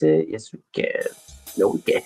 it? Yes, we can. No, we can't.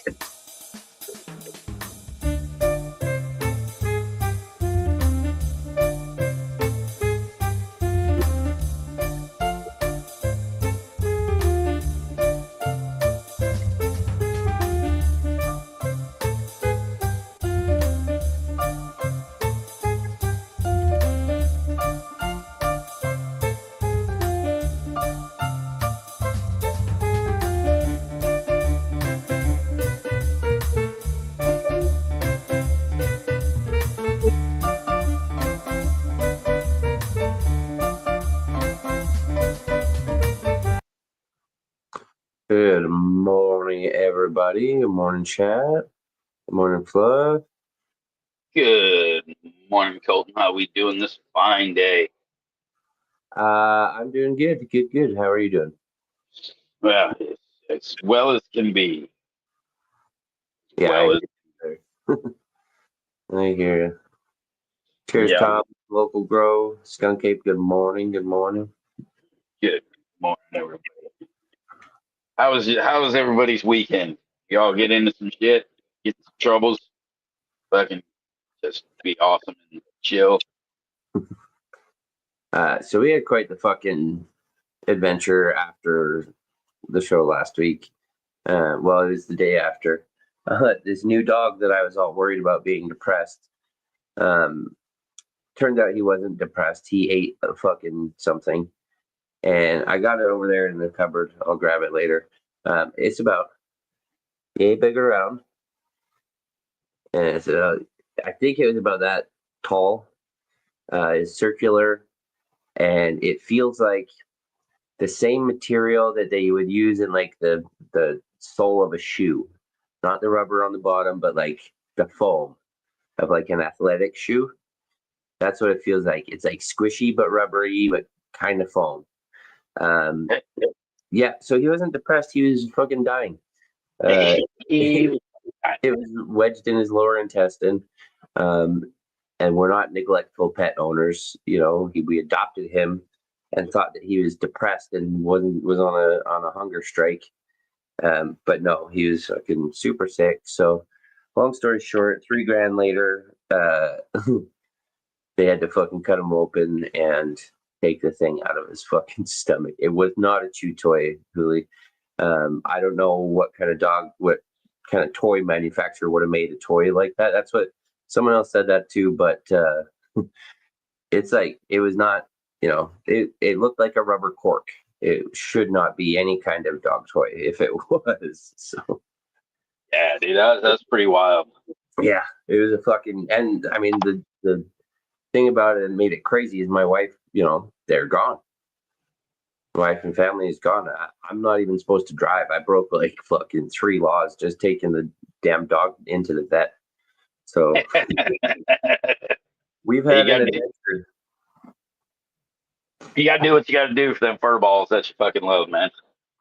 Good morning, everybody. Good morning, chat. Good morning, Fluff. Good morning, Colton. How we doing this fine day? I'm doing good. Good. How are you doing? Well, as well as can be. Yeah, I Well hear as you. I hear you. Cheers, yeah. Tom. Local Grow. Skunk Ape, good morning. Good morning. Good morning, everybody. How was everybody's weekend? Y'all get into some shit, get some troubles, fucking just be awesome and chill. So we had quite the fucking adventure after the show last week. Well, it was the day after. This new dog that I was all worried about being depressed. Turned out he wasn't depressed. He ate a fucking something, and I got it over there in the cupboard. I'll grab it later. It's about yay big around, and I think it was about that tall. It's circular, and it feels like the same material that they would use in like the sole of a shoe, not the rubber on the bottom, but like the foam of like an athletic shoe. That's what it feels like. It's like squishy but rubbery, but kind of foam. Um, yeah, so he wasn't depressed. He was fucking dying. It, it was wedged in his lower intestine. Um, and we're not neglectful pet owners. You know, we adopted him and thought that he was depressed and was on a hunger strike. But no, he was fucking super sick. So, long story short, $3,000 later, they had to fucking cut him open and take the thing out of his fucking stomach. It was not a chew toy, Huli. I don't know what kind of toy manufacturer would have made a toy like that. That's what someone else said that too, but it's like it was not. It looked like a rubber cork. It should not be any kind of dog toy if it was. So Yeah, dude, that's pretty wild. yeah, it was a fucking. And I mean the thing about it that made it crazy is my wife. They're gone. Wife and family is gone. I'm not even supposed to drive. I broke like fucking 3 laws just taking the damn dog into the vet. So we've had an adventure. You gotta do what you gotta do for them fur balls that you fucking love, man.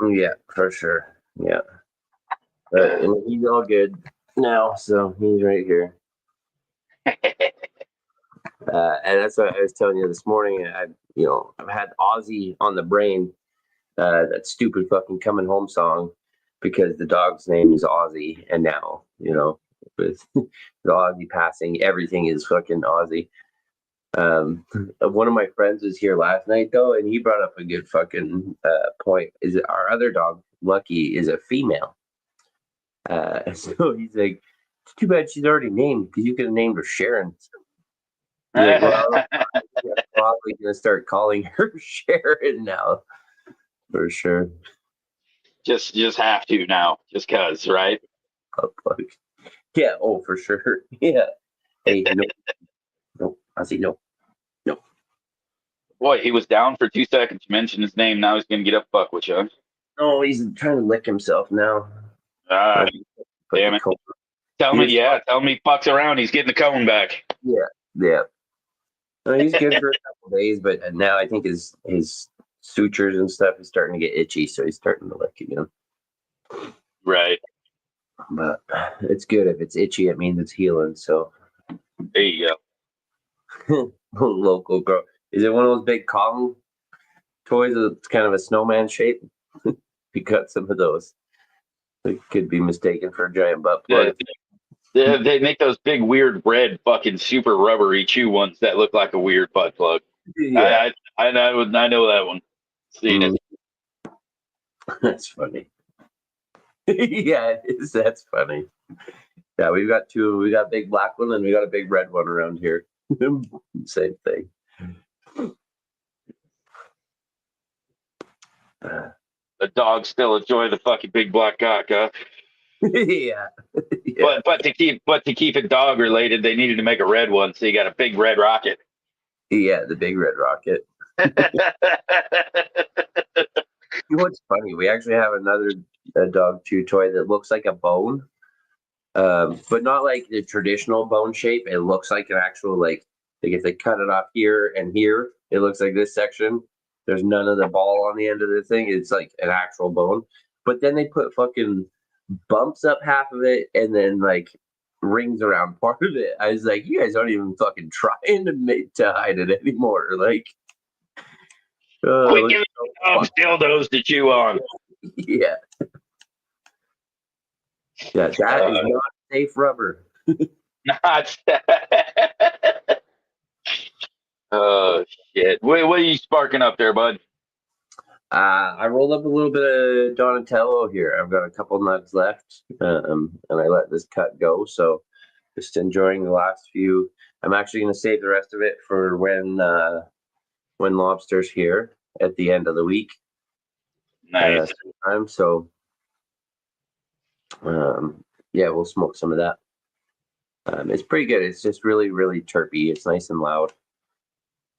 Yeah, for sure. Yeah. And he's all good now, so he's right here. And that's what I was telling you this morning. I've had Ozzy on the brain, that stupid fucking coming home song, because the dog's name is Ozzy, and now with the Ozzy passing, everything is fucking Ozzy. One of my friends was here last night though, and he brought up a good fucking point. Is that our other dog, Lucky, is a female. So he's like, it's too bad she's already named because you could have named her Sharon. Like, well, I'm probably gonna start calling her Sharon now, for sure. just have to now, just cause, right? Yeah, oh, for sure. Yeah. Hey, no, I say no. Boy, he was down for 2 seconds. You mentioned his name. Now he's gonna get up fuck with you. Oh, he's trying to lick himself now. Damn it. Tell me he fucks around. He's getting the cone back. Yeah. No, he's good for a couple days, but now I think his sutures and stuff is starting to get itchy, so he's starting to lick again. Right. But it's good. If it's itchy, it means it's healing. So there you go. Local Grow. Is it one of those big Kong toys that's kind of a snowman shape? We got some of those. It could be mistaken for a giant butt plug. They make those big, weird, red, fucking super rubbery chew ones that look like a weird butt plug. Yeah. I know that one. Seen it. That's funny. Yeah, it is. That's funny. Yeah, we've got two. We got a big black one and we got a big red one around here. Same thing. The dogs still enjoy the fucking big black cock, huh? Yeah. Yeah. But to keep it dog related, they needed to make a red one, so you got a big red rocket. Yeah, the big red rocket. You know what's funny? We actually have another dog chew toy that looks like a bone, but not like the traditional bone shape. It looks like an actual like if they cut it off here and here, it looks like this section. There's none of the ball on the end of the thing. It's like an actual bone. But then they put fucking bumps up half of it and then like rings around part of it. I was like, you guys aren't even fucking trying to make to hide it anymore. Like, Quit look giving so dogs dildos to chew on. yeah. Yeah, that is not safe rubber. Not. Oh shit! What are you sparking up there, bud? I rolled up a little bit of Donatello here. I've got a couple nugs left, and I let this cut go. So just enjoying the last few. I'm actually going to save the rest of it for when Lobster's here at the end of the week. Nice. Time. So yeah, we'll smoke some of that. It's pretty good. It's just really, really terpy. It's nice and loud.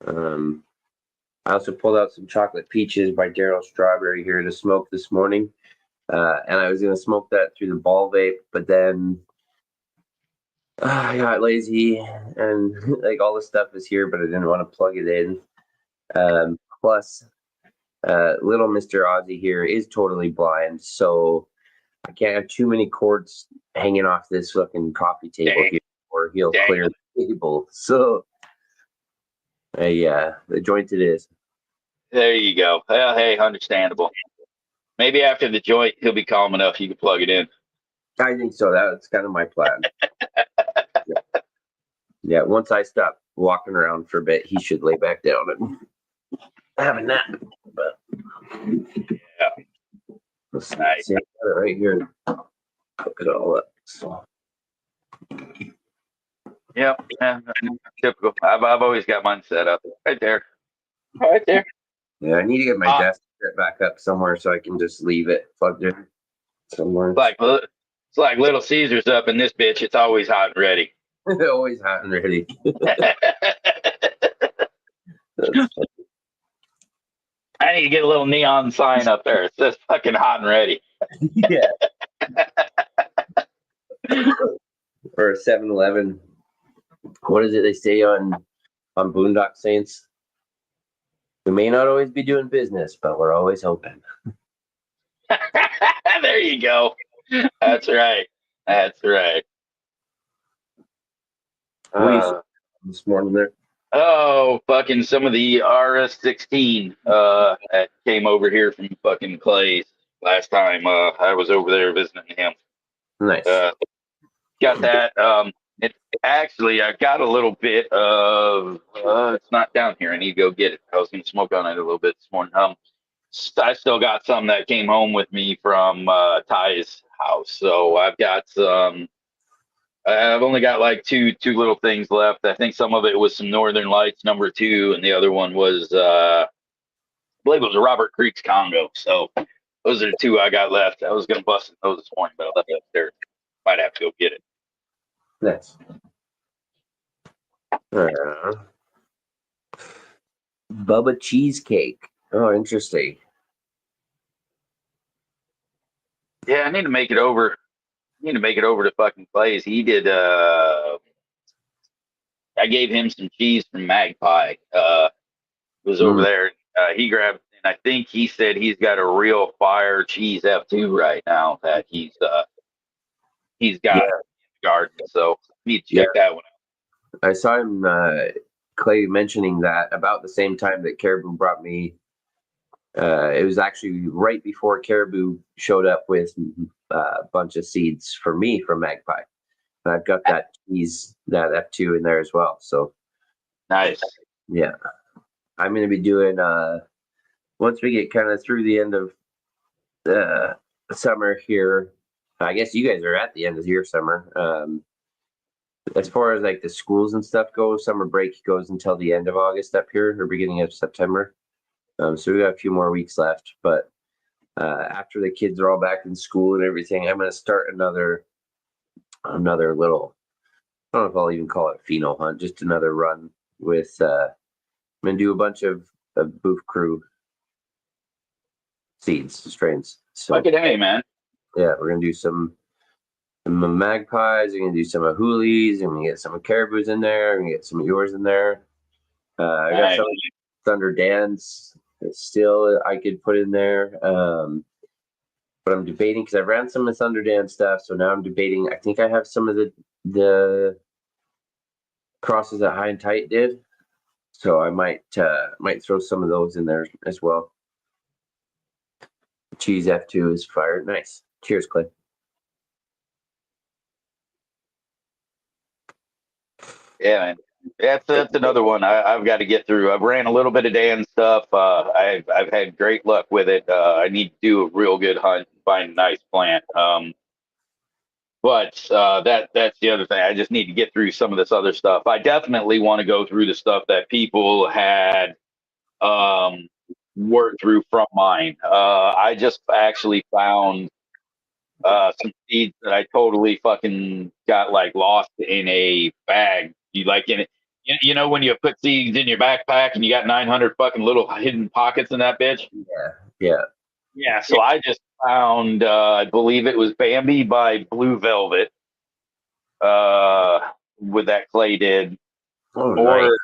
I also pulled out some chocolate peaches by Daryl Strawberry here to smoke this morning. And I was going to smoke that through the ball vape, but then I got lazy and like all the stuff is here, but I didn't want to plug it in. Plus, little Mr. Ozzy here is totally blind, so I can't have too many cords hanging off this fucking coffee table here, or he'll clear the table. So, yeah, the joint it is. There you go. Well, hey, understandable. Maybe after the joint, he'll be calm enough you can plug it in. I think so. That's kind of my plan. Yeah, once I stop walking around for a bit, he should lay back down and have a nap. But yeah, let's nice. see, right here. Hook it all up. So. Yep, yeah, typical. I've always got mine set up right there. Yeah, I need to get my desk set back up somewhere so I can just leave it plugged in somewhere. It's like Little Caesars up in this bitch. It's always hot and ready. Always hot and ready. I need to get a little neon sign up there. It says fucking hot and ready. Yeah. Or a 7-Eleven. What is it they say on Boondock Saints? We may not always be doing business, but we're always open. There you go. That's right. That's right. This morning there. Oh, fucking some of the RS-16 that came over here from fucking Clay's last time I was over there visiting him. Nice. Got that. It actually, I got a little bit of. It's not down here. I need to go get it. I was gonna smoke on it a little bit this morning. I still got some that came home with me from Ty's house, so I've got some. I've only got like two little things left. I think some of it was some Northern Lights #2, and the other one was I believe it was a Robert Creek's Congo. So those are the two I got left. I was gonna bust those this morning, but I left it upstairs. Might have to go get it. Nice. Bubba cheesecake. Oh, interesting. Yeah, I need to make it over. I need to make it over to fucking Clay's. He did. I gave him some cheese from Magpie. Was over there. He grabbed, and I think he said he's got a real fire cheese F2 right now that he's got in the garden. So I need to check that one out. I saw him Clay mentioning that about the same time that Caribou brought me It was actually right before Caribou showed up with a bunch of seeds for me from Magpie. And I've got that Tues, that F2 in there as well. So Nice. yeah, I'm going to be doing once we get kind of through the end of the summer here. I guess you guys are at the end of your summer. As far as like the schools and stuff go, summer break goes until the end of August up here or beginning of September. So we got a few more weeks left, but after the kids are all back in school and everything, I'm going to start another little. I don't know if I'll even call it pheno hunt, just another run with. I'm going to do a bunch of Booth Crew seeds strains. So Fucking hey, man. yeah, we're going to do some magpies. We're going to do some of Hoolies. I'm going to get some of Caribou's in there. I'm going to get some of yours in there. I got Nice. some Thunder Dan's still I could put in there. But I'm debating because I ran some of Thunder Dan stuff, so now I'm debating. I think I have some of the crosses that High and Tight did, so I might throw some of those in there as well. Cheese F2 is fire. Nice. Cheers, Clay. Yeah, man. That's another one I've got to get through. I've ran a little bit of Dan stuff. I've had great luck with it. I need to do a real good hunt and find a nice plant. But that's the other thing. I just need to get through some of this other stuff. I definitely want to go through the stuff that people had um, worked through from mine. I just actually found some seeds that I totally fucking got like lost in a bag. You like in it. You know when you put seeds in your backpack and you got 900 fucking little hidden pockets in that bitch? Yeah. Yeah, so I just found, I believe it was Bambi by Blue Velvet, uh, with that Clay did, Oh, nice. or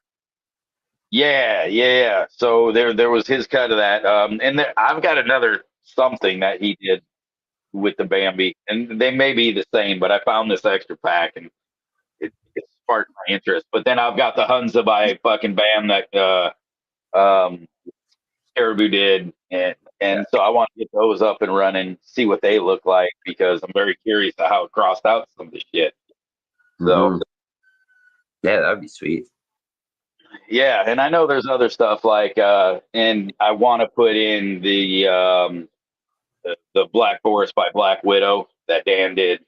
yeah. So there was his cut of that, and I've got another something that he did with the Bambi, and they may be the same, but I found this extra pack and it sparked my interest. But then I've got the Hunza by fucking Bam that um, Caribou did, Yeah. and so I want to get those up and running, see what they look like because I'm very curious to how it crossed out some of the shit. So Mm-hmm. Yeah, that'd be sweet. yeah, and I know there's other stuff like, and I want to put in the Black Forest by Black Widow that Dan did.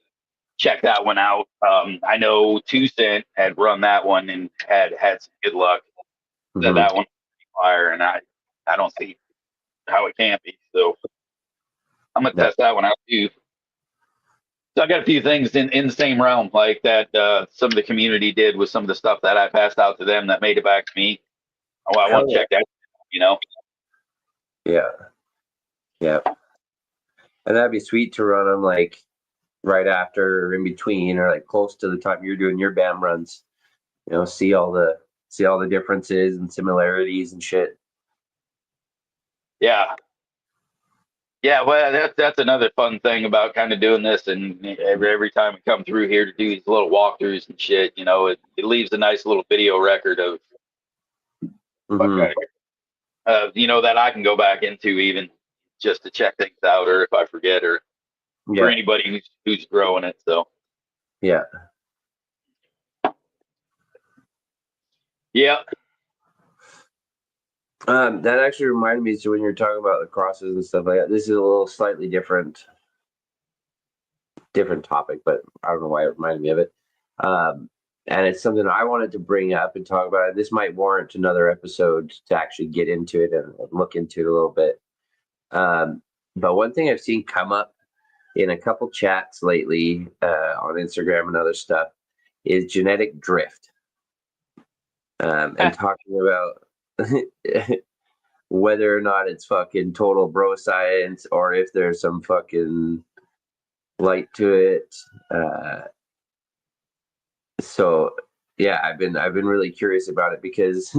Check that one out. I know 2 Cent had run that one and had some good luck. Said Mm-hmm. that one fire, and I don't see how it can't be. So I'm gonna Yeah. test that one out too. So I got a few things in the same realm, like that some of the community did with some of the stuff that I passed out to them that made it back to me. Oh, I Hell want to check that, you know. yeah. Yeah. And that'd be sweet to run them like right after or in between or like close to the time you're doing your BAM runs. See all the differences and similarities and shit. Yeah, yeah. Well, that's another fun thing about kind of doing this, and every time we come through here to do these little walkthroughs and shit, you know, it leaves a nice little video record of Mm-hmm. you know, that I can go back into even just to check things out, or if I forget, or for Yeah. anybody who's growing it. So Yeah. yeah, That actually reminded me. So when you're talking about the crosses and stuff like that, this is a little slightly different topic, but I don't know why it reminded me of it. And it's something I wanted to bring up and talk about. This might warrant another episode to actually get into it and look into it a little bit. But one thing I've seen come up in a couple chats lately on Instagram and other stuff is genetic drift, and talking about whether or not it's fucking total bro science or if there's some fucking light to it. So yeah, I've been really curious about it because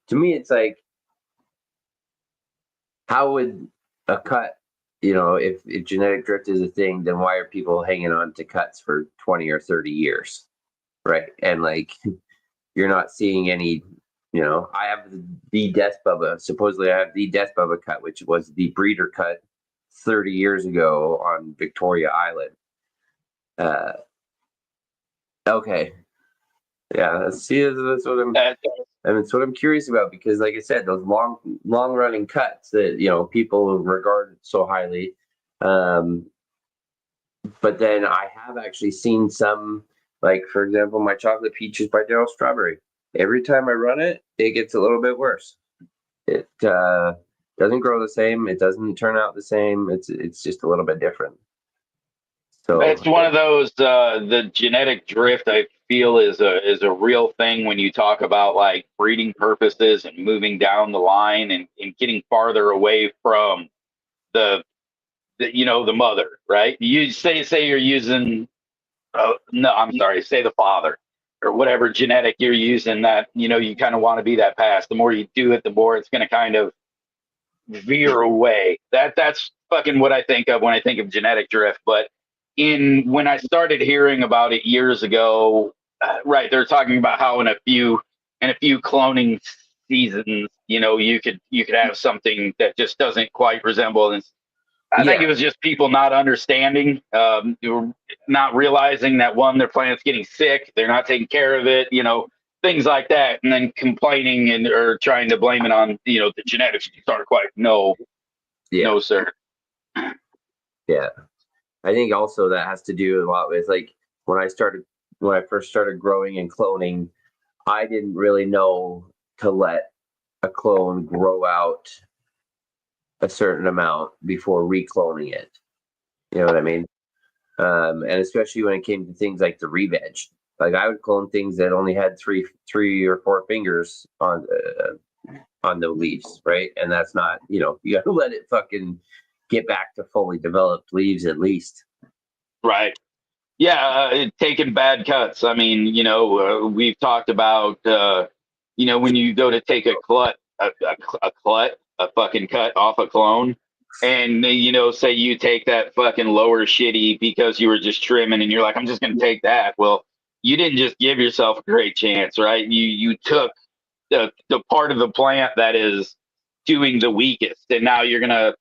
to me it's like, how would a cut, if genetic drift is a thing, then why are people hanging on to cuts for 20 or 30 years? Right. And like you're not seeing any You know, I have the Death Bubba. Supposedly, I have the Death Bubba cut, which was the breeder cut 30 years ago on Victoria Island. Uh, okay, yeah. See, that's what I'm. I mean, it's what I'm curious about because, like I said, those long running cuts that people regard so highly. But then I have actually seen some, like for example, my chocolate peaches by Daryl Strawberry. Every time I run it, it gets a little bit worse. It doesn't grow the same. It doesn't turn out the same. It's just a little bit different. So It's one of those the genetic drift I feel is a real thing when you talk about like breeding purposes and moving down the line and getting farther away from the, the mother, right? You say you're using no, I'm sorry, say the father or whatever genetic you're using that you kind of want to be that past. The more you do it, the more it's going to kind of veer away. That's fucking what I think of when I think of genetic drift. But when I started hearing about it years ago, right, they're talking about how in a few cloning seasons, you could have something that just doesn't quite resemble. And I think yeah, it was just people not understanding, not realizing that one, their plant's getting sick, they're not taking care of it, things like that, and then complaining or trying to blame it on the genetics. You start quite no, yeah, no, sir. yeah. I think also that has to do a lot with like when I first started growing and cloning, I didn't really know to let a clone grow out a certain amount before recloning it. You know what I mean? And especially when it came to things like the re-veg. Like I would clone things that only had three or four fingers on the leaves, right? And that's not, you got to let it fucking get back to fully developed leaves at least. Right. Yeah, taking bad cuts. I mean, we've talked about, when you go to take a fucking cut off a clone, and say you take that fucking lower shitty because you were just trimming, and you're like, I'm just gonna take that. Well, you didn't just give yourself a great chance, right? You took the part of the plant that is doing the weakest, and now you're gonna,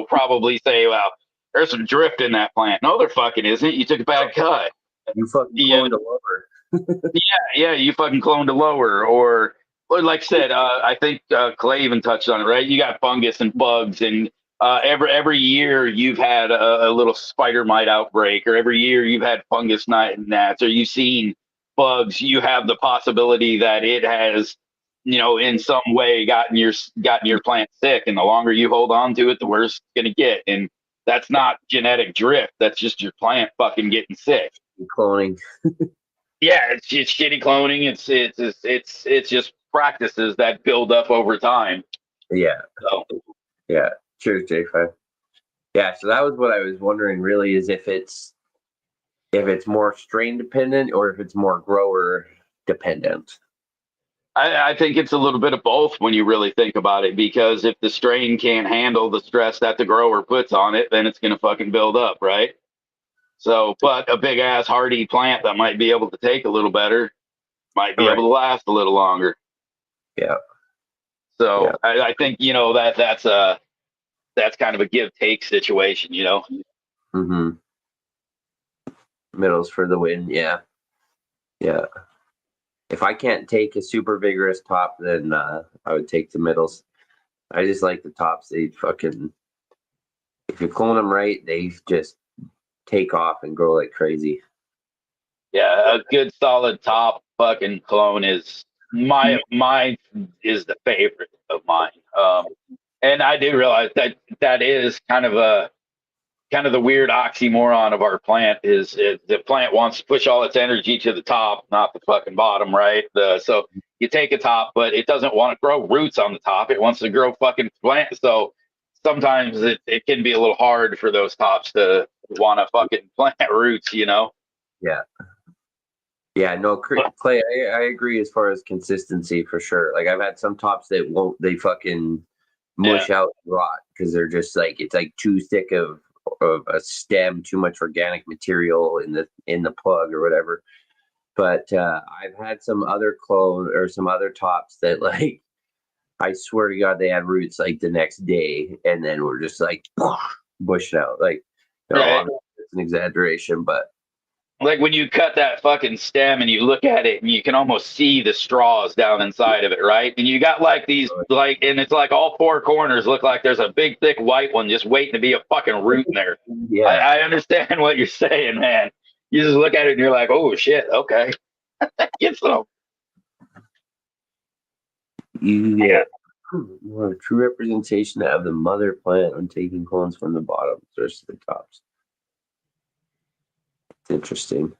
probably say, well, there's some drift in that plant. No, there fucking isn't. You took a bad cut. You fucking Yeah, cloned a lover. yeah, you fucking cloned a lower, or like I said, I think Clay even touched on it, right? You got fungus and bugs, and every year you've had a little spider mite outbreak, or every year you've had fungus gnats, or you've seen bugs. You have the possibility that it has, in some way gotten your plant sick, and the longer you hold on to it, the worse it's gonna get. And that's not genetic drift. That's just your plant fucking getting sick. Cloning. Yeah, it's just shitty cloning. It's just practices that build up over time. Yeah. So Yeah. Cheers, J5. Yeah, so that was what I was wondering really is if it's more strain dependent or if it's more grower dependent. I think it's a little bit of both when you really think about it, because if the strain can't handle the stress that the grower puts on it, then it's gonna fucking build up, right? So, but a big ass hardy plant that might be able to take a little better might All be right. able to last a little longer. Yeah. Yeah. So I think that's kind of a give take situation. Mm-hmm. Middles for the win. Yeah. Yeah. If I can't take a super vigorous top, then I would take the middles. I just like the tops. They fucking, if you clone them right, they just take off and grow like crazy. Yeah, a good solid top fucking clone is mine is the favorite of mine. And I do realize that is kind of the weird oxymoron of our plant is the plant wants to push all its energy to the top, not the fucking bottom, right? So you take a top, but it doesn't want to grow roots on the top. It wants to grow fucking plant. So sometimes it can be a little hard for those tops to want to fucking plant roots. Yeah. Yeah, no, Clay, I agree as far as consistency for sure. Like I've had some tops that won't, they fucking Yeah. mush out and rot because they're just like it's like too thick of a stem, too much organic material in the plug or whatever. But I've had some other clone or some other tops that like I swear to God they had roots like the next day, and then we're just like bushed out. Like, Right. obviously it's an exaggeration, but Like when you cut that fucking stem and you look at it and you can almost see the straws down inside of it, right? And you got like these, like, and it's like all four corners look like there's a big, thick white one just waiting to be a fucking root in there. yeah, I understand what you're saying, man. You just look at it and you're like, oh shit, okay. Get some. you get more true representation of the mother plant when taking clones from the bottom versus the tops. It's interesting.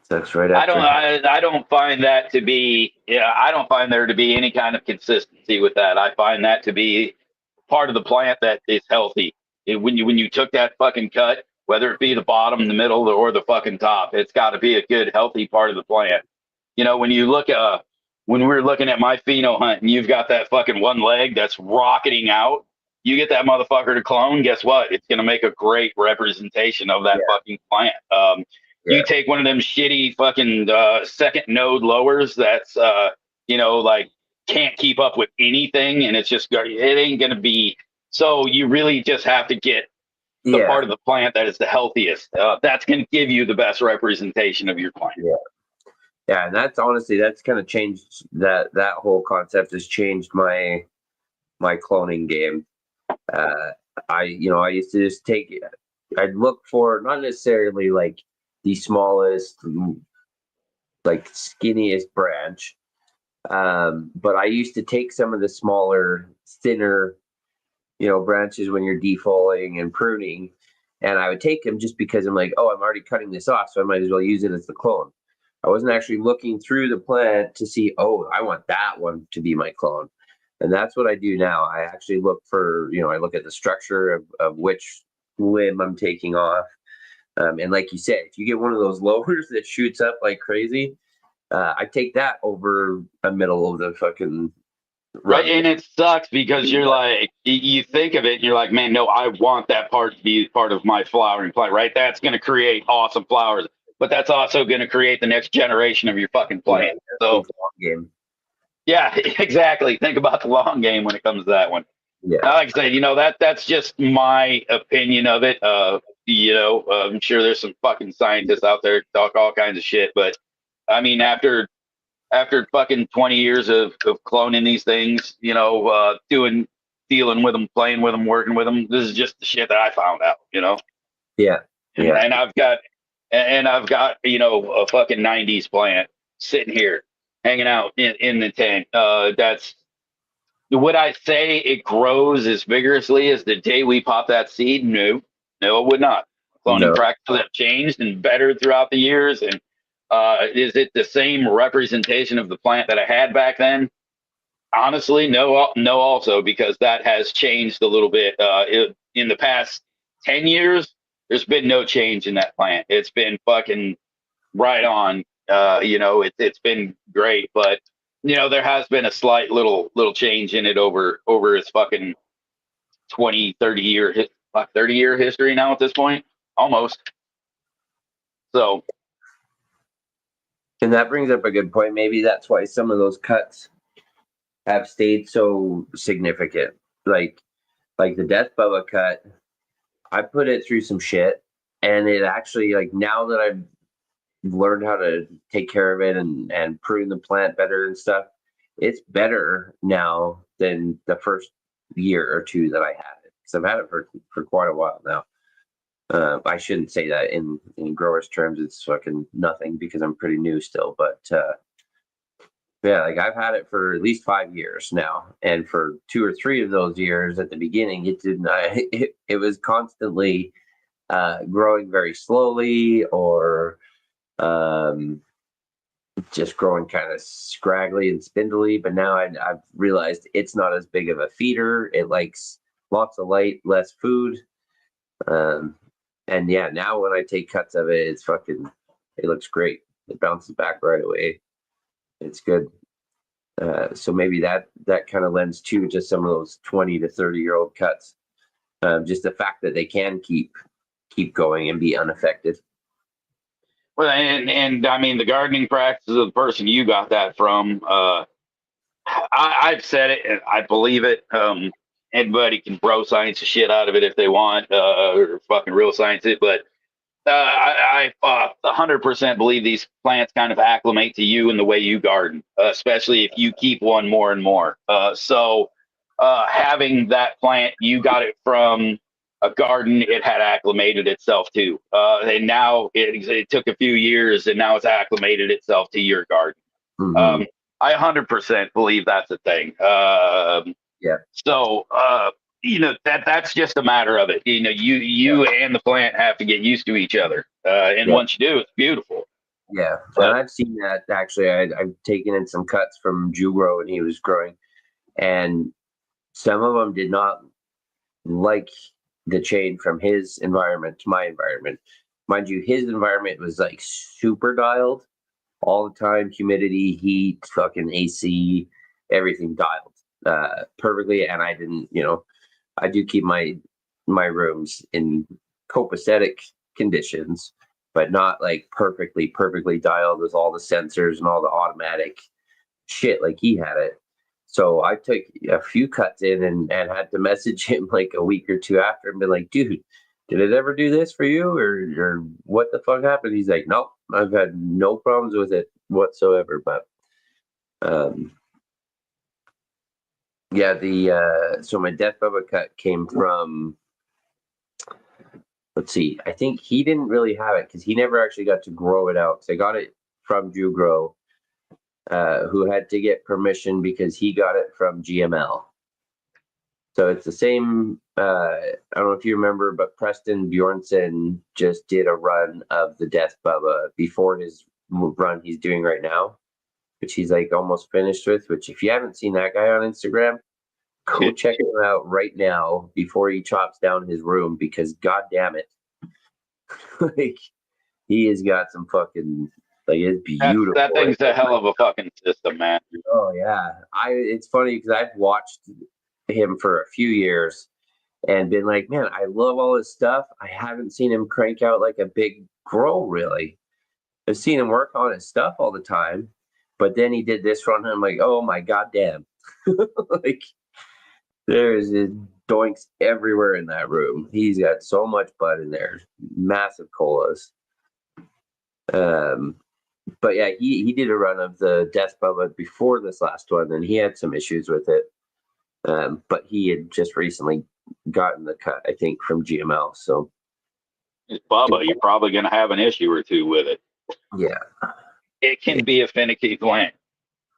That's right after. I don't find that to be, yeah, I don't find there to be any kind of consistency with that. I find that to be part of the plant that is healthy. When you took that fucking cut, whether it be the bottom, the middle, or the fucking top, it's got to be a good, healthy part of the plant. You know, when you look when we're looking at my pheno hunt and you've got that fucking one leg that's rocketing out, you get that motherfucker to clone. Guess what? It's gonna make a great representation of that fucking plant. You Yeah, take one of them shitty fucking second node lowers that's like can't keep up with anything, and it's just it ain't gonna be. So you really just have to get the yeah, part of the plant that is the healthiest. That's gonna give you the best representation of your plant. yeah. Yeah, and that's honestly that's kind of changed that whole concept has changed my cloning game. Uh, I used to just I'd look for not necessarily like the smallest, like skinniest branch, but I used to take some of the smaller, thinner, branches when you're defoliating and pruning, and I would take them just because I'm like, oh, I'm already cutting this off, so I might as well use it as the clone. I wasn't actually looking through the plant to see, oh, I want that one to be my clone. And that's what I do now. I actually look for, I look at the structure of which limb I'm taking off. And like you said, if you get one of those lowers that shoots up like crazy, I take that over a middle of the fucking Right. run. And it sucks because you're like, you think of it and you're like, man, no, I want that part to be part of my flowering plant, right? That's going to create awesome flowers, but that's also going to create the next generation of your fucking Yeah, plant. So, game. yeah, exactly. Think about the long game when it comes to that one. Yeah, Like I said, that's just my opinion of it. I'm sure there's some fucking scientists out there talk all kinds of shit, but I mean, after fucking 20 years of cloning these things, dealing with them, playing with them, working with them, this is just the shit that I found out. yeah, And, yeah. and I've got, a fucking 90s plant sitting here hanging out in the tent. That's, would I say it grows as vigorously as the day we pop that seed? No, it would not. Cloning No, practices have changed and bettered throughout the years. And is it the same representation of the plant that I had back then? Honestly, no, no. Also, because that has changed a little bit. In the past 10 years, there's been no change in that plant. It's been fucking right on. It's been great, but there has been a slight little change in it over its fucking 20, 30 year history now at this point, almost. So and that brings up a good point. Maybe that's why some of those cuts have stayed so significant. Like the Death Bubba cut, I put it through some shit, and it actually, like, now that I've learned how to take care of it and prune the plant better and stuff, it's better now than the first year or two that I had it, because I've had it for quite a while now. I shouldn't say that in growers terms. It's fucking nothing because I'm pretty new still, but yeah, like I've had it for at least 5 years now, and for 2 or 3 of those years at the beginning, it didn't. It was constantly growing very slowly, or um, just growing kind of scraggly and spindly. But now I've realized it's not as big of a feeder. It likes lots of light, less food. Um, and yeah, now when I take cuts of it, it looks great. It bounces back right away. It's good. So maybe that kind of lends to just some of those 20 to 30-year-old cuts. Just the fact that they can keep going and be unaffected. Well, and I mean the gardening practices of the person you got that from. I've said it, and I believe it. Anybody can bro science the shit out of it if they want, or fucking real science it. But I 100% believe these plants kind of acclimate to you and the way you garden, especially if you keep one more and more. So having that plant, you got it from a garden it had acclimated itself to, and now it took a few years, and now it's acclimated itself to your garden. Mm-hmm. Um, I 100% believe that's a thing. Yeah. So that's just a matter of it. You and the plant have to get used to each other, and Yeah. once you do, it's beautiful. Yeah. And But I've seen that actually. I've taken in some cuts from Jugro when he was growing, and some of them did not like the change from his environment to my environment. Mind you, his environment was like super dialed all the time, humidity, heat, fucking AC, everything dialed perfectly. And I didn't, I do keep my rooms in copacetic conditions, but not like perfectly dialed with all the sensors and all the automatic shit like he had it. So I took a few cuts in and had to message him like a week or two after and be like, dude, did it ever do this for you? Or what the fuck happened? He's like, nope, I've had no problems with it whatsoever. But um, yeah, so my Death Bubba cut came from, let's see, I think he didn't really have it because he never actually got to grow it out. So I got it from Drew Grow, who had to get permission because he got it from GML. So it's the same. I don't know if you remember, but Preston Bjornson just did a run of the Death Bubba before his run he's doing right now, which he's like almost finished with. Which, if you haven't seen that guy on Instagram, go check him out right now before he chops down his room, because god damn it, like he has got some fucking, like, it's beautiful. that thing's a hell of a fucking system, man. Oh yeah, it's funny because I've watched him for a few years and been like, man, I love all his stuff. I haven't seen him crank out like a big grow, really. I've seen him work on his stuff all the time, but then he did this run, and I'm like, oh my goddamn. Like, there's doinks everywhere in that room. He's got so much bud in there, massive colas. But yeah, he did a run of the Death Bubba before this last one, and he had some issues with it. But he had just recently gotten the cut, I think, from GML. So It's Bubba, you're probably going to have an issue or two with it. yeah, It can be a finicky plant,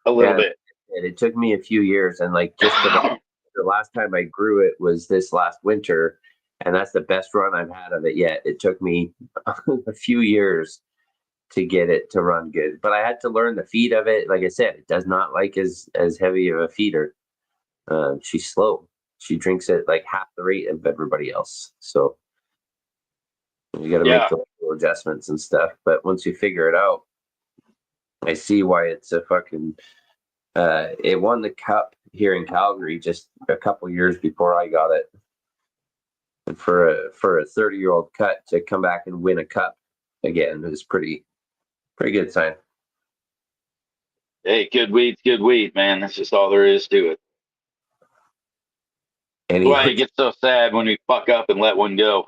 a little yeah. bit. It took me a few years, and like just the last time I grew it was this last winter, and that's the best run I've had of it yet. It took me a few years to get it to run good, but I had to learn the feed of it. Like I said, it does not like as heavy of a feeder. She's slow. She drinks it like half the rate of everybody else. So you got to make the little adjustments and stuff. But once you figure it out, I see why it's a fucking. It won the cup here in Calgary just a couple years before I got it. And for a 30-year-old cut to come back and win a cup again is pretty good sign. Hey, good weed, man. That's just all there is to it. That's why you get so sad when we fuck up and let one go.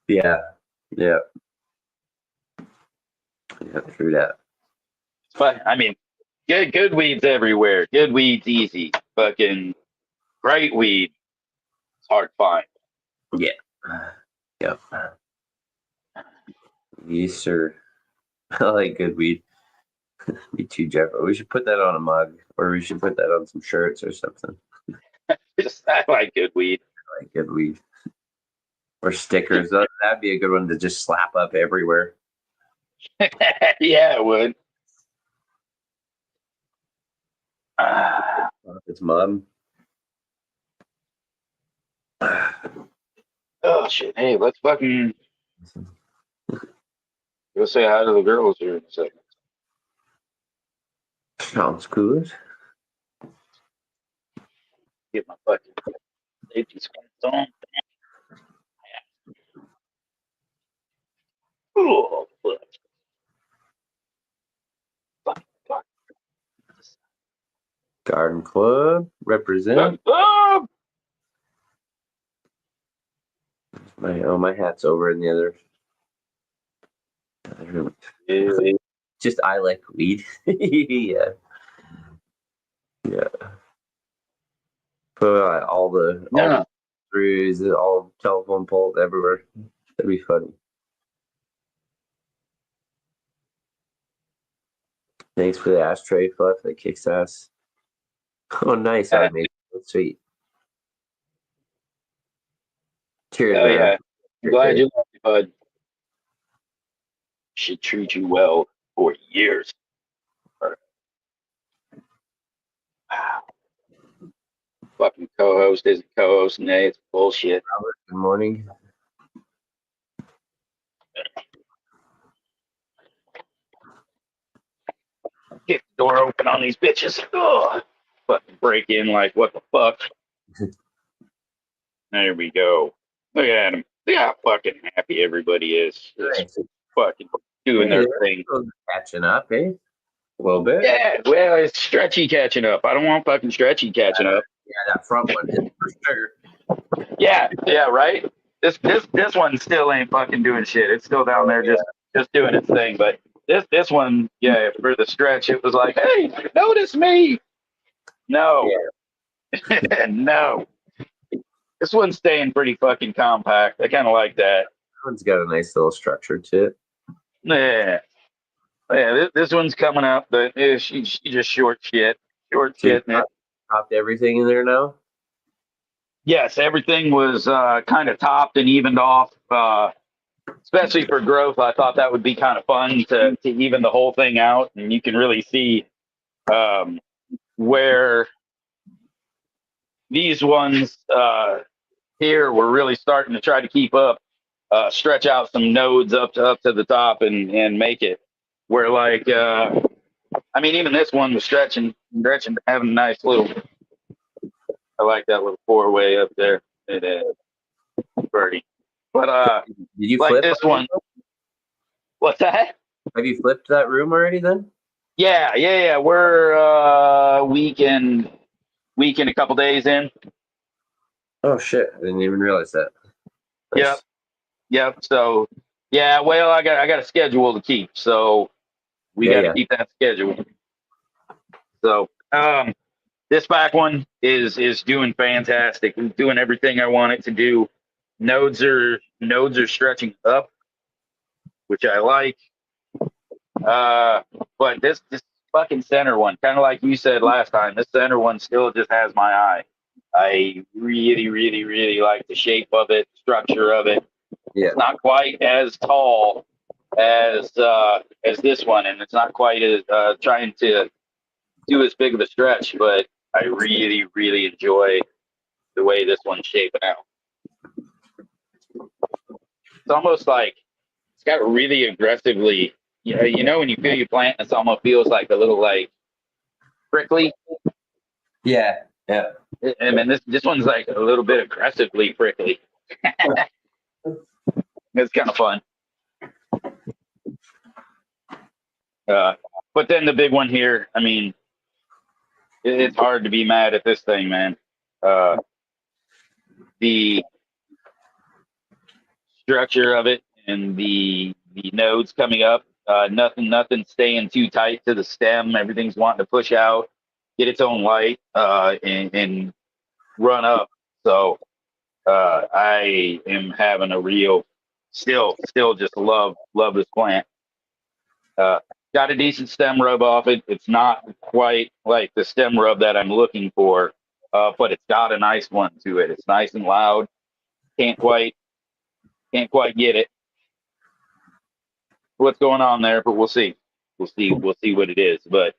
Yeah. True that. But I mean, good weeds everywhere. Good weeds easy. Fucking great weed, it's hard to find. Yeah. Yep. Yes, sir. I like good weed. Me too, Jeff. We should put that on a mug, or we should put that on some shirts or something. I like good weed. I like good weed. Or stickers. That'd be a good one to just slap up everywhere. Yeah, it would. It's mom. Oh shit! Hey, let's fucking go say hi to the girls here in a second. Sounds good. Get my fucking safety squats on. Oh, fuck. Garden Club represent. Oh, My hat's over in the other room. Just I like weed. Yeah. Put all the screws, all telephone poles everywhere. That'd be funny. Thanks for the ashtray, Fluff. That kicks ass. Oh, nice. I made it. Sweet. Cheers, oh man. yeah. I'm glad you love me, bud. Should treat you well for years. Wow. Fucking co-host isn't co-host, nay, it's bullshit. Robert, good morning. Kick the door open on these bitches. Ugh. Fucking break in like what the fuck. There we go. Look at him. Look how fucking happy everybody is. Nice. Fucking doing their thing. Catching up, eh? A little bit. Yeah, well, it's stretchy catching up. I don't want fucking stretchy catching up. Yeah, that front one is for sure. Yeah, right. This one still ain't fucking doing shit. It's still down there just doing its thing. But this one, yeah, for the stretch, it was like, hey, notice me. No, no. This one's staying pretty fucking compact. I kind of like that. That one's got a nice little structure to it. Yeah. This one's coming up, but she just short shit. Short So shit. topped everything in there now? Yes, everything was kind of topped and evened off. Especially for growth, I thought that would be kind of fun to even the whole thing out, and you can really see where these ones here were really starting to try to keep up, stretch out some nodes up to the top and make it where like I mean even this one was stretching, having a nice little. I like that little 4-way up there. Birdie. But did you like flip this one? What's that? Have you flipped that room already then? Yeah. We're week and a couple days in. Oh shit! I didn't even realize that. Nice. Yep. So yeah, well, I got a schedule to keep, so we got to keep that schedule. So this back one is doing fantastic. It's doing everything I want it to do. Nodes are stretching up, which I like. But this fucking center one, kind of like you said last time, this center one still just has my eye. I really, really, really like the shape of it, structure of it. Yeah. It's not quite as tall as this one, and it's not quite as trying to do as big of a stretch, but I really, really enjoy the way this one's shaping out. It's almost like it's got really aggressively, you know when you feel you plant, it almost feels like a little like prickly. Yeah. I mean, this one's like a little bit aggressively prickly. It's kind of fun. But then the big one here, I mean, it's hard to be mad at this thing, man. The structure of it and the nodes coming up, nothing staying too tight to the stem. Everything's wanting to push out, get its own light, and run up. So I am having a real, still just love this plant. Got a decent stem rub off it. It's not quite like the stem rub that I'm looking for, but it's got a nice one to it. It's nice and loud. Can't quite get it. What's going on there? But we'll see. We'll see what it is. But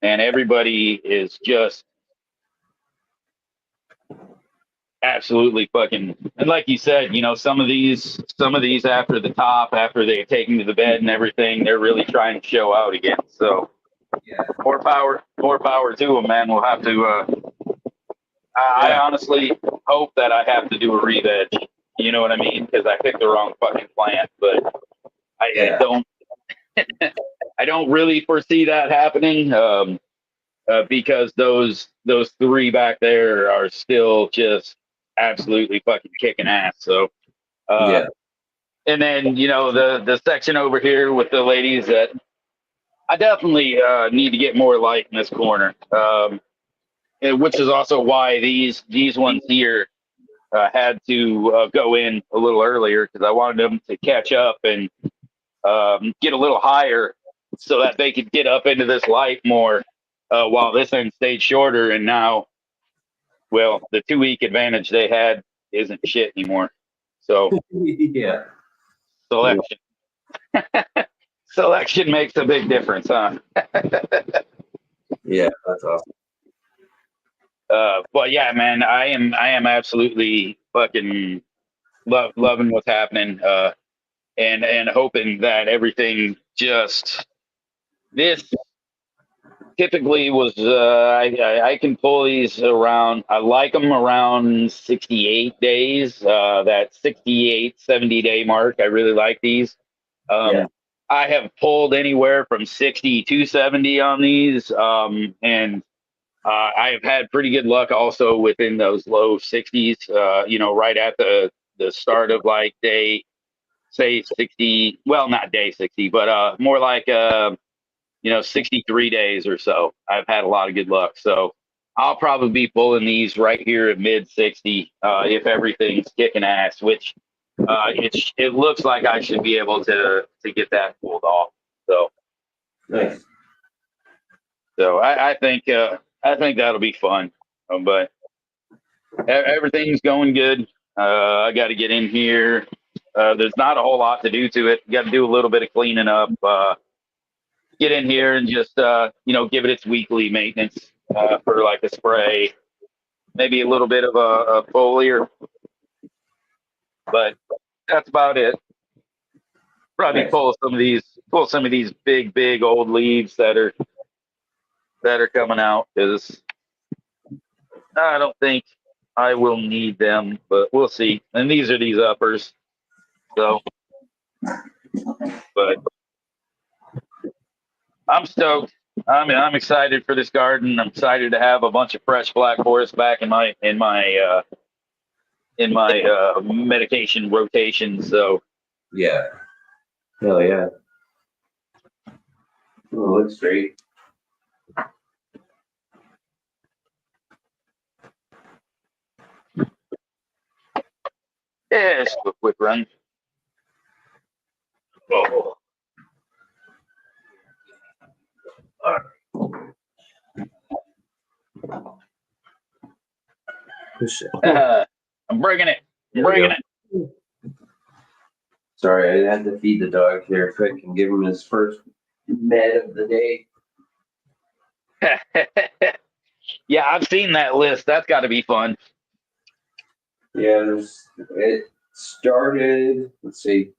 and everybody is just absolutely fucking, and like you said, some of these after the top, after they're taken to the bed and everything, they're really trying to show out again. So Yeah. more power to them, man. We'll have to I honestly hope that I have to do a re-veg. You know what I mean? Because I picked the wrong fucking plant, but I don't I don't really foresee that happening. because those three back there are still just absolutely fucking kicking ass. So, Yeah. and then the section over here with the ladies that I definitely need to get more light in this corner, which is also why these ones here had to go in a little earlier because I wanted them to catch up and get a little higher so that they could get up into this light more while this end stayed shorter. And now, well, the 2 week advantage they had isn't shit anymore. So Yeah. selection selection makes a big difference, huh? Yeah, that's awesome. But yeah, man, I am absolutely fucking loving what's happening, and hoping that everything just this typically was I can pull these around. I like them around 68 days. That 68 70 day mark. I really like these. Yeah. I have pulled anywhere from 60 to 70 on these, and I have had pretty good luck also within those low 60s. Right at the start of like day, say 60. Well, not day 60, but more like 63 days or so. I've had a lot of good luck. So I'll probably be pulling these right here at mid 60 if everything's kicking ass, which it looks like I should be able to get that pulled off. So Nice. so I think that'll be fun. But everything's going good. I got to get in here. There's not a whole lot to do to it. Got to do a little bit of cleaning up. Get in here and just give it its weekly maintenance for like a spray, maybe a little bit of a foliar, but that's about it. Probably Nice. pull some of these big old leaves that are coming out because I don't think I will need them, but we'll see. And these are these uppers, so but I'm stoked. I'm excited for this garden. I'm excited to have a bunch of fresh black forest back in my medication rotation. So Yeah. Hell yeah. Oh, looks great. yeah, just a quick run. Oh, Push it. I'm bringing it. There I'm we bringing go. Sorry, I had to feed the dog here quick and give him his first med of the day. it. Yeah, I've seen that list. That's got to be fun. Yeah, it started, let's see,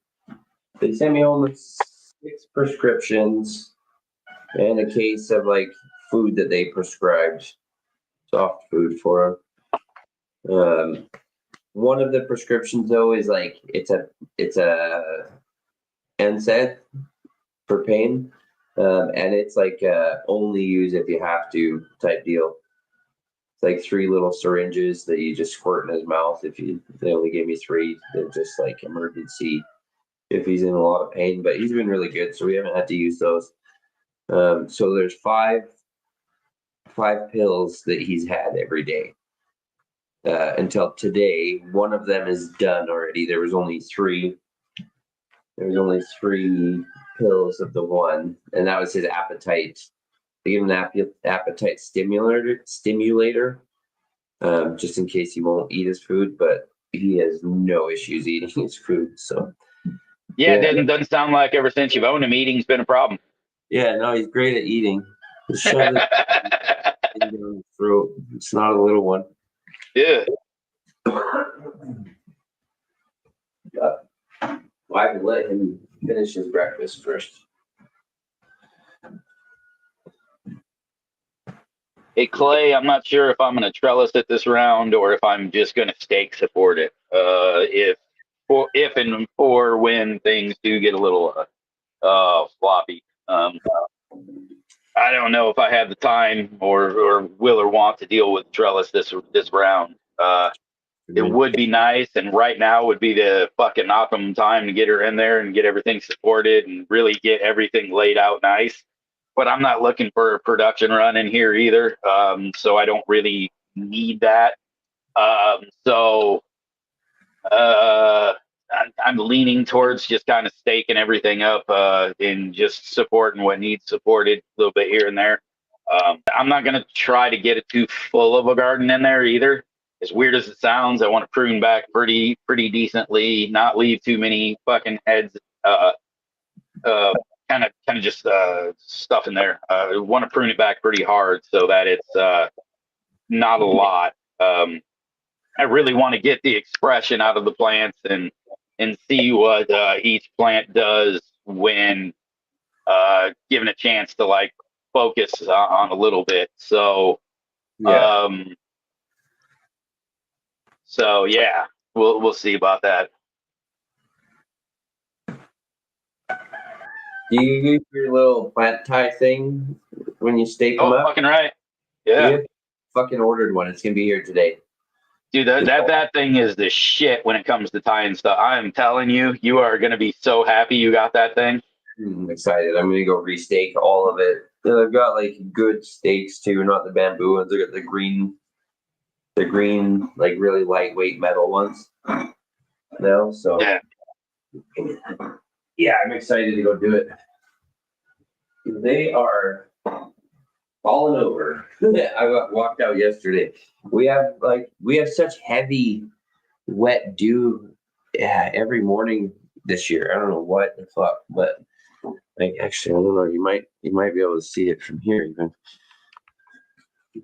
they sent me home with 6 prescriptions and a case of like food that they prescribed, soft food for him. One of the prescriptions though is like it's a NSAID for pain, and it's like only use if you have to type deal. It's like 3 little syringes that you just squirt in his mouth. If they only gave me 3, they're just like emergency if he's in a lot of pain. But he's been really good, so we haven't had to use those. So there's five pills that he's had every day until today. One of them is done already. There was only 3. There was only 3 pills of the one, and that was his appetite. They give him an appetite stimulator, just in case he won't eat his food. But he has no issues eating his food. So Yeah, yeah, it doesn't sound like ever since you've owned him, eating's been a problem. yeah, no, he's great at eating. Just shove it in down his throat. It's not a little one. Yeah. Well, I can let him finish his breakfast first. Hey, Clay, I'm not sure if I'm going to trellis it this round or if I'm just going to stake support it. If and when things do get a little floppy. I don't know if I have the time or will or want to deal with trellis this round. It would be nice, and right now would be the fucking optimum time to get her in there and get everything supported and really get everything laid out nice. But I'm not looking for a production run in here either, so I don't really need that. So uh, I'm leaning towards just kind of staking everything up and just supporting what needs supported a little bit here and there. I'm not going to try to get it too full of a garden in there either. As weird as it sounds, I want to prune back pretty decently, not leave too many fucking heads, kind of just stuff in there. I want to prune it back pretty hard so that it's not a lot. I really want to get the expression out of the plants and see what each plant does when given a chance to like focus on a little bit. Yeah. So yeah, we'll see about that. Do you use your little plant tie thing when you stake them Oh, up? fucking right. Yeah. Yeah. Fucking ordered one. It's gonna be here today. Dude, that thing is the shit when it comes to tying stuff. I am telling you, you are gonna be so happy you got that thing. I'm excited. I'm gonna go restake all of it. And I've got like good stakes too, not the bamboo ones. I got the green, like really lightweight metal ones now. So Yeah. yeah, I'm excited to go do it. They are falling over. I walked out yesterday. We have such heavy wet dew, yeah, every morning this year. I don't know what the fuck, but like actually, I don't know. You might be able to see it from here even. I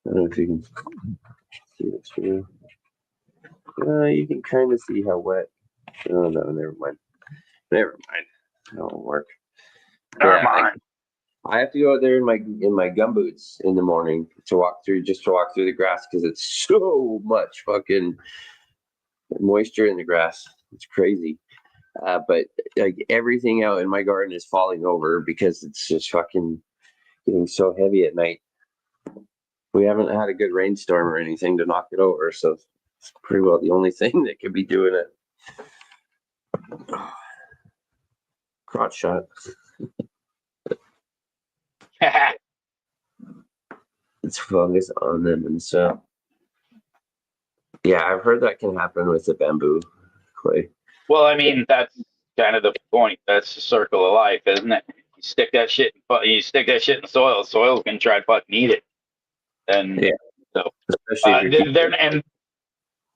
don't know if you can see it through. You can kind of see how wet. Oh no, never mind. Never mind. That won't work. Never Yeah, mind. I have to go out there in my gumboots in the morning to walk through the grass because it's so much fucking moisture in the grass. It's crazy. But like everything out in my garden is falling over because it's just fucking getting so heavy at night. We haven't had a good rainstorm or anything to knock it over, so it's pretty well the only thing that could be doing it. Crotch shot. It's fungus on them, and so yeah, I've heard that can happen with the bamboo clay. Well, I mean, that's kind of the point. That's the circle of life, isn't it? You stick that shit in the soil, the soil's gonna try to fucking eat it. And Yeah, so especially if you're they're and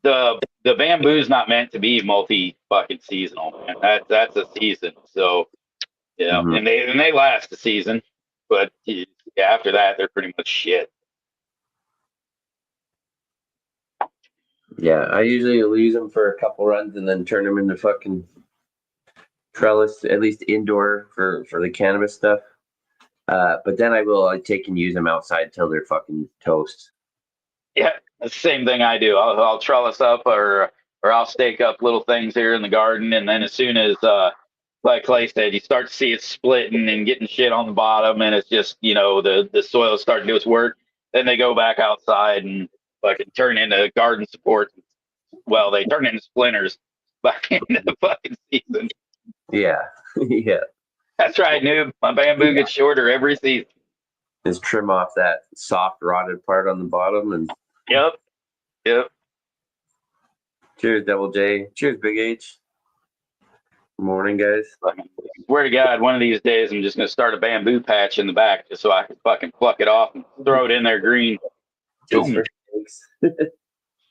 the bamboo's not meant to be multi fucking seasonal, man. That's a season. So Mhm. and they last a season, but after that they're pretty much shit. Yeah, I usually use them for a couple runs and then turn them into fucking trellis, at least indoor for the cannabis stuff. But then I will take and use them outside till they're fucking toast. Yeah, it's the same thing I do. I'll trellis up or I'll stake up little things here in the garden, and then as soon as like Clay said, you start to see it splitting and getting shit on the bottom, and it's just the soil starting to do its work. Then they go back outside and fucking turn into garden support. Well, they turn into splinters by the end of the fucking season. Yeah, yeah. That's right, noob. My bamboo gets shorter every season. Just trim off that soft rotted part on the bottom and Yep, yep. cheers, Double J. Cheers, Big H. Morning, guys. Swear to God, one of these days I'm just gonna start a bamboo patch in the back just so I can fucking pluck it off and throw it in there green. Just Boom. for steaks.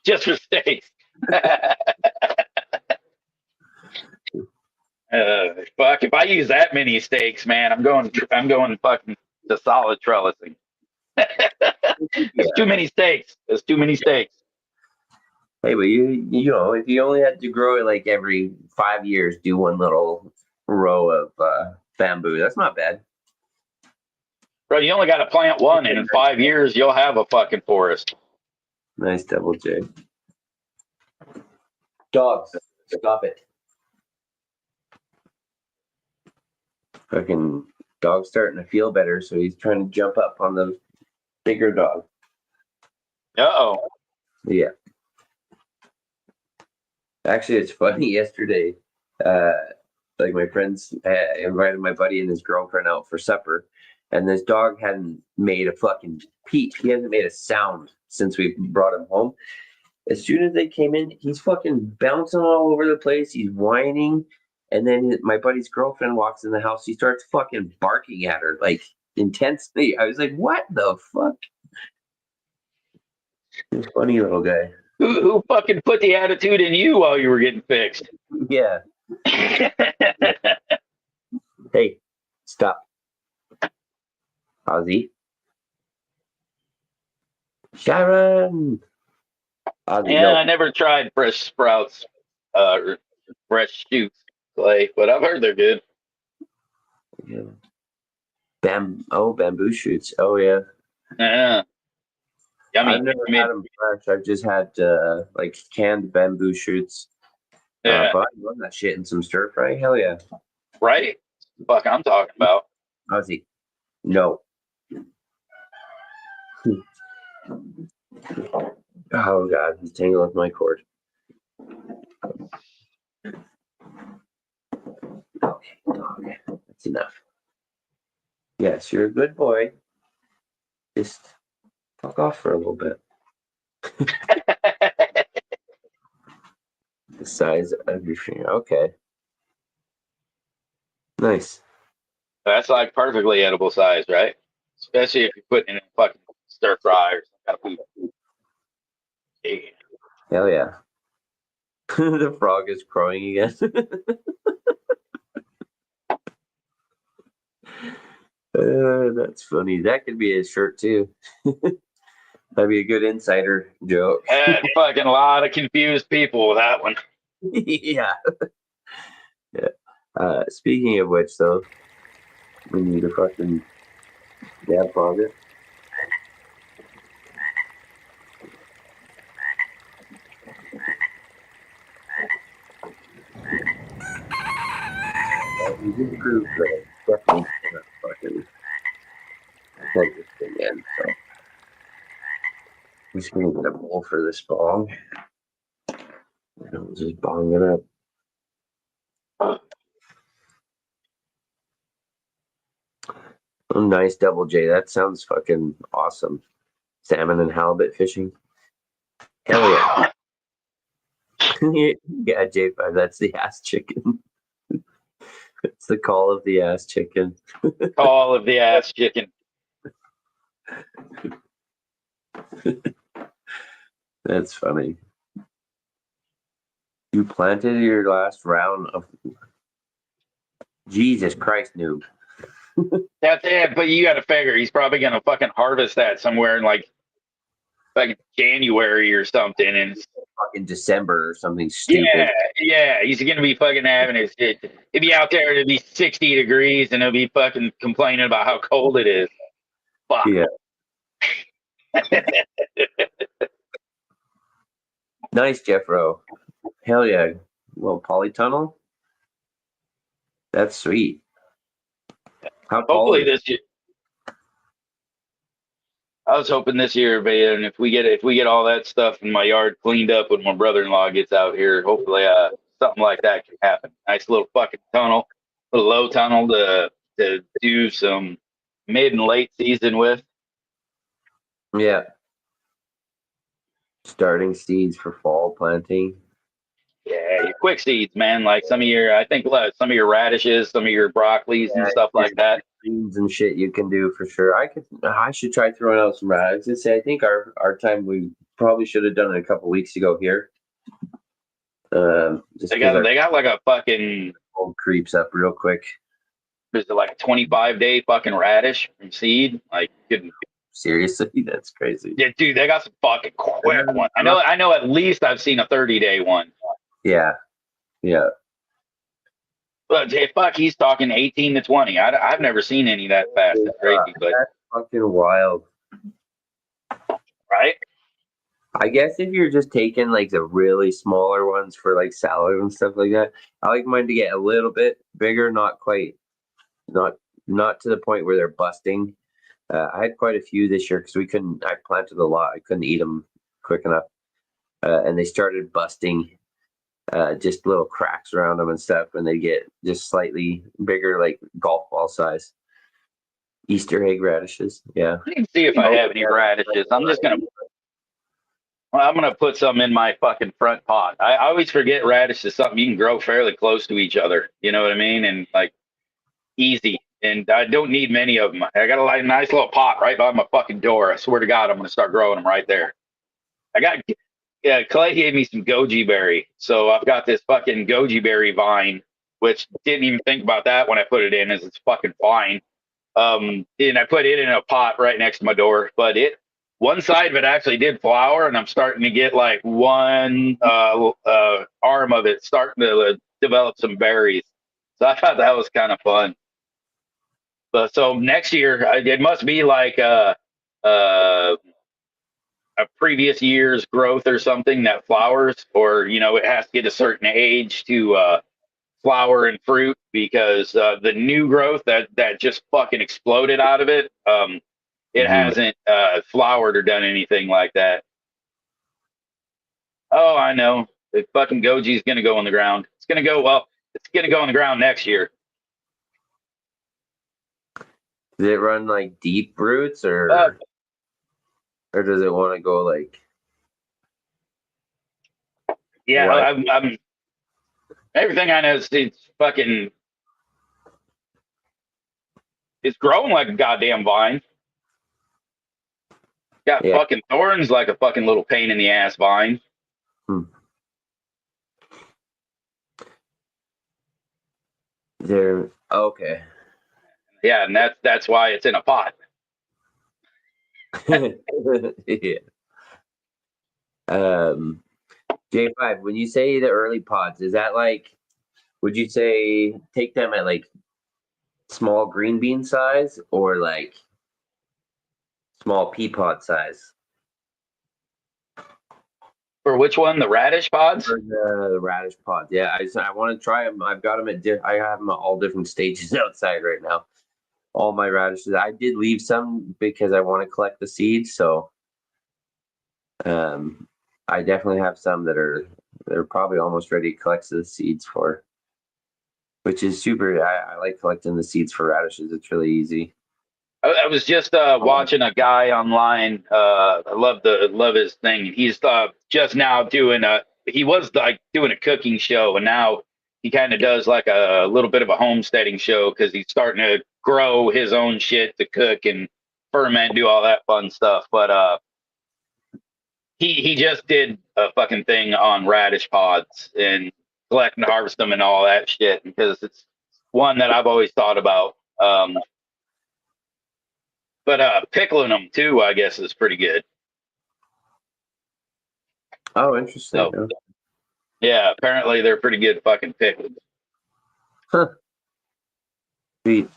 Just for steaks. Fuck! If I use that many steaks, man, I'm going fucking to solid trellising. It's too many steaks. It's too many steaks. Hey, but you know, if you only had to grow it like every 5 years, do one little row of bamboo. That's not bad. Bro, you only got to plant one, and in 5 years you'll have a fucking forest. Nice, Double J. Dogs, stop it. Fucking Dog's starting to feel better, so he's trying to jump up on the bigger dog. Uh-oh. Yeah. Actually, it's funny. Yesterday, like my friends invited my buddy and his girlfriend out for supper, and this dog hadn't made a fucking peep. He hasn't made a sound since we brought him home. As soon as they came in, he's fucking bouncing all over the place. He's whining. And then my buddy's girlfriend walks in the house. He starts fucking barking at her, like intensely. I was like, what the fuck? He's a funny little guy. Who fucking put the attitude in you while you were getting fixed? Yeah. Hey, stop. Ozzy. Sharon. Ozzy, Yeah, no. I never tried fresh sprouts, or fresh shoots, like, but I've heard they're good. Yeah. Bamboo shoots. Oh, yeah. Yeah. Yummy. I've never had them fresh. I've just had like canned bamboo shoots. Yeah. But I love that shit in some stir fry. Hell yeah. Right? Fuck, I'm talking about. Ozzy. No. Oh god, he's tangled with my cord. Okay, that's enough. Yes, you're a good boy. Just fuck off for a little bit. The size of your finger. Okay. Nice. That's like perfectly edible size, right? Especially if you're putting it in a fucking stir fry or some kind of food. Yeah. Hell yeah. The frog is crowing again. That's funny. That could be a shirt too. That'd be a good insider joke. Had fucking a lot of confused people with that one. Yeah. Yeah. Speaking of which, though, we need to fucking dab frog it. We did the group, but definitely not fucking plug this thing in. So I'm just gonna get a bowl for this bong. And I'll just bong it up. Oh, nice double J. That sounds fucking awesome. Salmon and halibut fishing. Hell yeah. Yeah, J5, that's the ass chicken. It's the call of the ass chicken. Call of the ass chicken. That's funny. You planted your last round of Jesus Christ, noob. That's it, but you got to figure he's probably gonna fucking harvest that somewhere in like January or something, and it's Fucking December or something stupid. yeah, he's gonna be fucking having his shit. He'll be out there, it'll be 60 degrees, and he'll be fucking complaining about how cold it is. Fuck. Yeah. Nice, Jeffro. Hell yeah. Little polytunnel. That's sweet. How tall Hopefully is it? this year. I was hoping this year, man, if we get all that stuff in my yard cleaned up when my brother-in-law gets out here, hopefully something like that can happen. Nice little fucking tunnel, little low tunnel to do some mid and late season with. Yeah. Starting seeds for fall planting. Yeah, your quick seeds, man. Like some of your radishes, some of your broccolis and stuff like that. Beans and shit you can do for sure. I should try throwing out some radishes. I think our time we probably should have done it a couple weeks ago here. Just They got like a fucking cold creeps up real quick. there's like a 25-day fucking radish from seed. Like Seriously, that's crazy. yeah, dude, they got some fucking quick ones. I know at least I've seen a 30-day one. Yeah. Yeah. But fuck, he's talking 18 to 20. I've never seen any that fast. It's crazy, but that's fucking wild. right? I guess if you're just taking like the really smaller ones for like salad and stuff like that, I like mine to get a little bit bigger, not not to the point where they're busting. I had quite a few this year because I planted a lot. I couldn't eat them quick enough. And they started busting, just little cracks around them and stuff when they get just slightly bigger, like golf ball size. Easter egg radishes. Yeah. Let me see if I have any radishes. I'm gonna put some in my fucking front pot. I always forget radish is something you can grow fairly close to each other. You know what I mean? And like easy. And I don't need many of them. I got a nice little pot right by my fucking door. I swear to God, I'm gonna start growing them right there. Clay gave me some goji berry, so I've got this fucking goji berry vine, which didn't even think about that when I put it in, as it's fucking fine. And I put it in a pot right next to my door, but one side of it actually did flower, and I'm starting to get like one arm of it starting to develop some berries. So I thought that was kind of fun. But so next year, it must be like a previous year's growth or something that flowers, or it has to get a certain age to flower and fruit, because the new growth that just fucking exploded out of it, it hasn't flowered or done anything like that. Oh, I know. The fucking goji is gonna go on the ground. It's gonna go on the ground next year. Does it run like deep roots, or does it want to go like? Yeah, I'm everything I know is it's growing like a goddamn vine. Got fucking thorns like a fucking little pain in the ass vine. There. Okay. Yeah, and that's why it's in a pot. Yeah. J5, when you say the early pods, is that like, would you say take them at like small green bean size, or like small pea pod size? For which one? The radish pods? For the radish pods. Yeah, I want to try them. I've got them I have them at all different stages outside right now. All my radishes. I did leave some because I want to collect the seeds. So, I definitely have some they're probably almost ready to collect the seeds for, which is super. I like collecting the seeds for radishes. It's really easy. I was just watching a guy online. I love his thing. He's just now he was like doing a cooking show, and now he kind of does like a little bit of a homesteading show, because he's starting to grow his own shit to cook and ferment, do all that fun stuff. But he just did a fucking thing on radish pods and collect and harvest them and all that shit, because it's one that I've always thought about. But pickling them too, I guess, is pretty good. Oh, interesting. So, yeah, apparently they're pretty good fucking pickled. Huh. Sweet.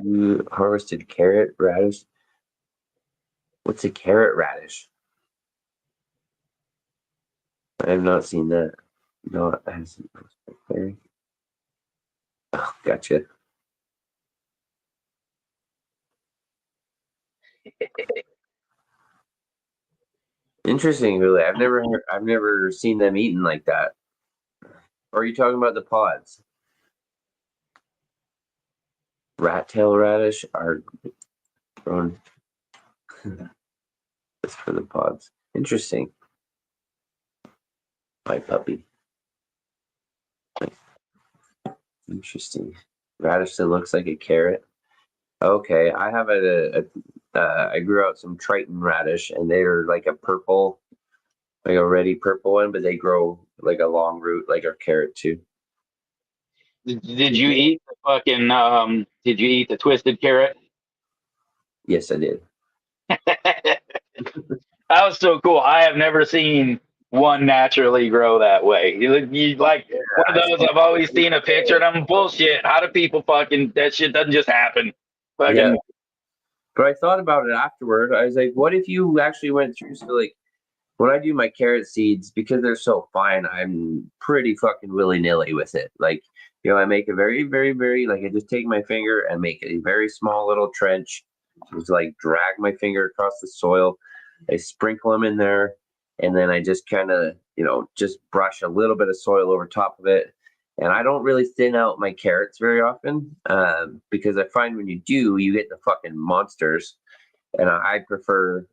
You harvested carrot radish. What's a carrot radish? I have not seen that. No, it hasn't. Oh, gotcha. Interesting, really. I've never seen them eaten like that. Or are you talking about the pods? Rat tail radish are grown. That's for the pods. Interesting. My puppy. Interesting. Radish that looks like a carrot. Okay, I have I grew out some Triton radish, and they're like a purple, like a ready purple one, but they grow like a long root, like a carrot too. Did you eat the fucking? Did you eat the twisted carrot? Yes, I did. That was so cool. I have never seen one naturally grow that way. You like one of those. I've always seen a picture, and I'm bullshit. How do people fucking that shit doesn't just happen? Fucking. Yeah. But I thought about it afterward. I was like, what if you actually went through? So like, when I do my carrot seeds, because they're so fine, I'm pretty fucking willy nilly with it. Like, I make a very, very, very, like, I just take my finger and make a very small little trench. Just like drag my finger across the soil. I sprinkle them in there, and then I just kind of, just brush a little bit of soil over top of it. And I don't really thin out my carrots very often, because I find when you do, you get the fucking monsters. And I prefer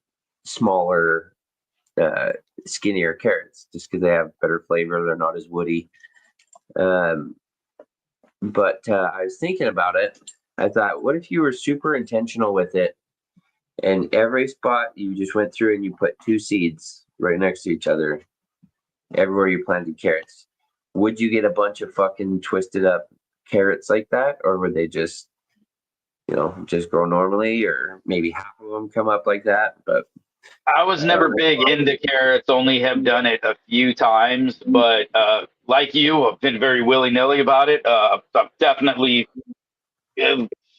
smaller, uh, skinnier carrots just because they have better flavor. They're not as woody. Um, but I was thinking about it. I thought, what if you were super intentional with it, and every spot you just went through and you put 2 seeds right next to each other, everywhere you planted carrots? Would you get a bunch of fucking twisted up carrots like that, or would they just grow normally, or maybe half of them come up like that? But I was never big into carrots, only have done it a few times, but like you, I've been very willy-nilly about it. I've definitely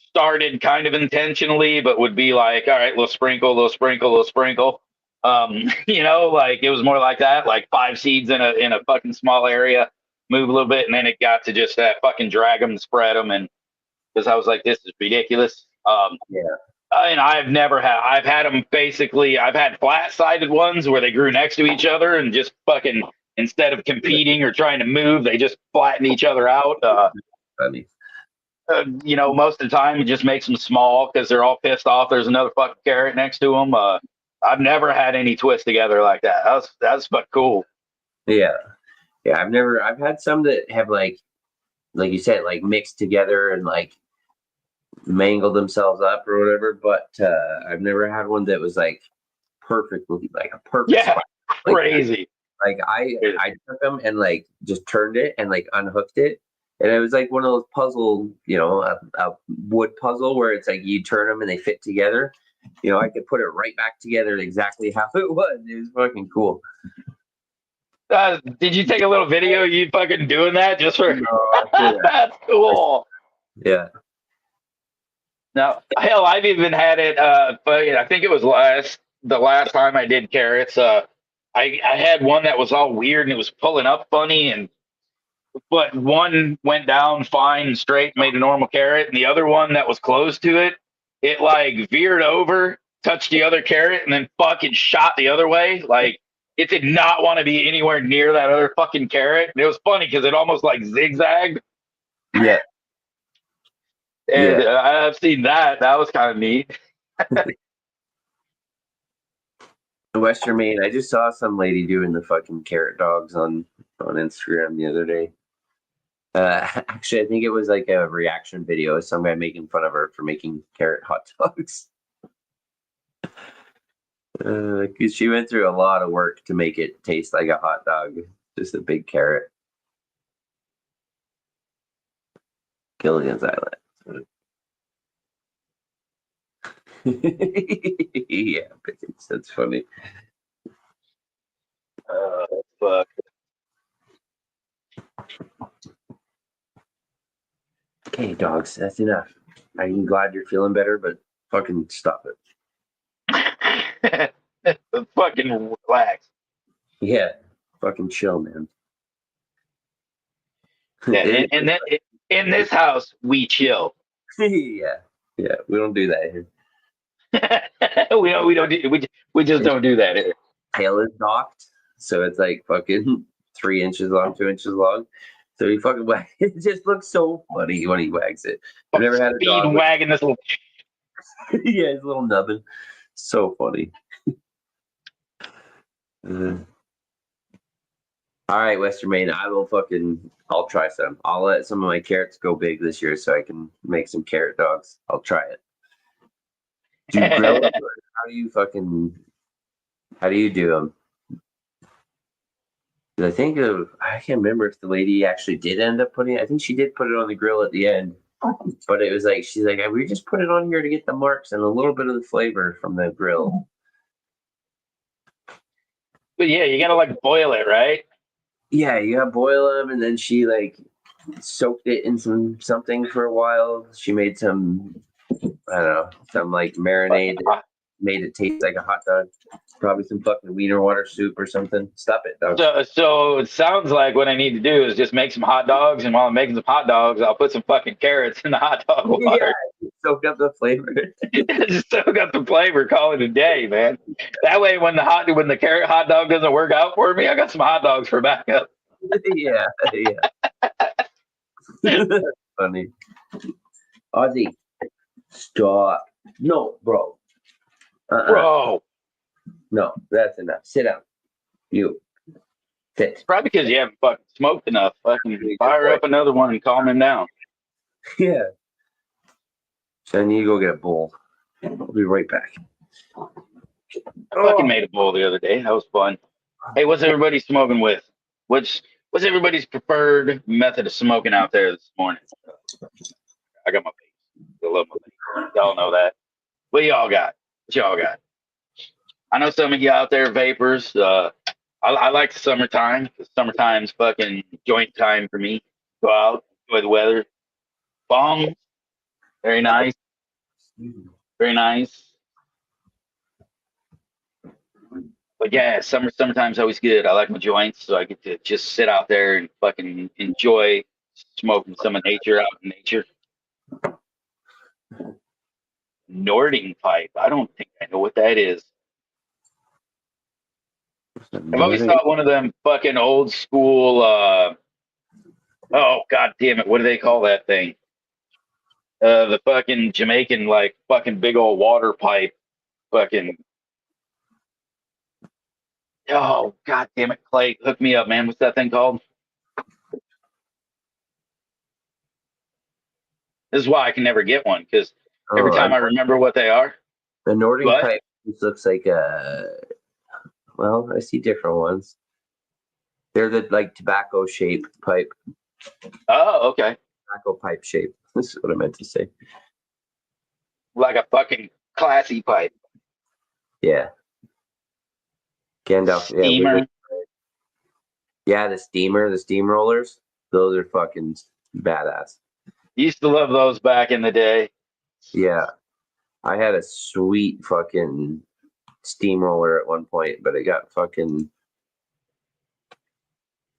started kind of intentionally, but would be like, all right, little sprinkle, little sprinkle, little sprinkle. Like it was more like that, like 5 seeds in a fucking small area, move a little bit, and then it got to just fucking drag them, spread them, and because I was like, this is ridiculous. yeah, And I've had them basically, I've had flat sided ones where they grew next to each other and just fucking, instead of competing or trying to move, they just flatten each other out. funny. Most of the time it just makes them small because they're all pissed off. There's another fucking carrot next to them. I've never had any twist together like that. That's but cool. Yeah, yeah. I've had some that have like you said, like mixed together and like mangled themselves up or whatever. But I've never had one that was like perfectly, like a perfect Yeah, spot like that. crazy. Like I took them and like just turned it and like unhooked it, and it was like one of those puzzle, a wood puzzle where it's like you turn them and they fit together. I could put it right back together exactly how it was. It was fucking cool. Did you take a little video of you fucking doing that just for? No, That's cool. yeah. Now, hell, I've even had it. But I think it was the last time I did carrots. I had one that was all weird and it was pulling up funny, but one went down fine and straight, made a normal carrot, and the other one that was close to it, it like veered over, touched the other carrot, and then fucking shot the other way. Like it did not want to be anywhere near that other fucking carrot. And it was funny because it almost like zigzagged. Yeah. And Yeah. I've seen that. That was kind of neat. Western Maine. I just saw some lady doing the fucking carrot dogs on Instagram the other day. Actually, I think it was like a reaction video of some guy making fun of her for making carrot hot dogs. Because she went through a lot of work to make it taste like a hot dog, just a big carrot. Gilligan's Island. Yeah, that's funny. Fuck. Okay, dogs, that's enough. I'm glad you're feeling better, but fucking stop it. Fucking relax. Yeah, fucking chill, man. Yeah, and then in this house we chill. Yeah, yeah, we don't do that here. we just don't do that here. Tail is docked, so it's like fucking 3 inches long, 2 inches long. So he fucking wags. It just looks so funny when he wags it. I've never had a Speed dog wagging this little. yeah, his little nubbin. So funny. All right, Western Maine. I'll try some. I'll let some of my carrots go big this year so I can make some carrot dogs. I'll try it. Do you grill them? How do you do them? I can't remember if the lady actually did end up I think she did put it on the grill at the end. But it was like, she's like, we just put it on here to get the marks and a little bit of the flavor from the grill. But yeah, you gotta like boil it, right? Yeah, you gotta boil them, and then she like soaked it in something for a while. She made some, I don't know, some like marinade. made it taste like a hot dog. Probably some fucking wiener water soup or something. Stop it, dog. So it sounds like what I need to do is just make some hot dogs, and while I'm making some hot dogs, I'll put some fucking carrots in the hot dog water. Yeah, soak up the flavor. Just soak up the flavor, call it a day, man. That way, when the carrot hot dog doesn't work out for me, I got some hot dogs for backup. Yeah. Funny. Ozzy, stop. No, bro. Bro, No, that's enough. Sit down. You. Sit. probably because you haven't fucking smoked enough. Fucking fire up another one and calm him down. Yeah. So I need to go get a bowl. I'll be right back. I fucking made a bowl the other day. That was fun. Hey, what's everybody smoking with? What's everybody's preferred method of smoking out there this morning? I got my vape. I love my vape. Y'all know that. What y'all got? What y'all got? I know some of you out there vapors. I like the summertime. The summertime's fucking joint time for me. Go out, enjoy the weather. Bong, very nice. Very nice. But yeah, summertime's always good. I like my joints, so I get to just sit out there and fucking enjoy smoking some of nature out in nature. Nording pipe. I don't think I know what that is. I've always thought one of them fucking old school. Oh god damn it! What do they call that thing? The fucking Jamaican like fucking big old water pipe. Fucking. Oh god damn it, Clay! Hook me up, man. What's that thing called? This is why I can never get one because every time I remember what they are. The Nordic pipe looks like well, I see different ones. They're the like tobacco shaped pipe. Oh, okay. Tobacco pipe shape. This is what I meant to say. Like a fucking classy pipe. Yeah. Gandalf. Steamer. Yeah, the steamrollers. Those are fucking badass. Used to love those back in the day. Yeah. I had a sweet fucking steamroller at one point, but it got fucking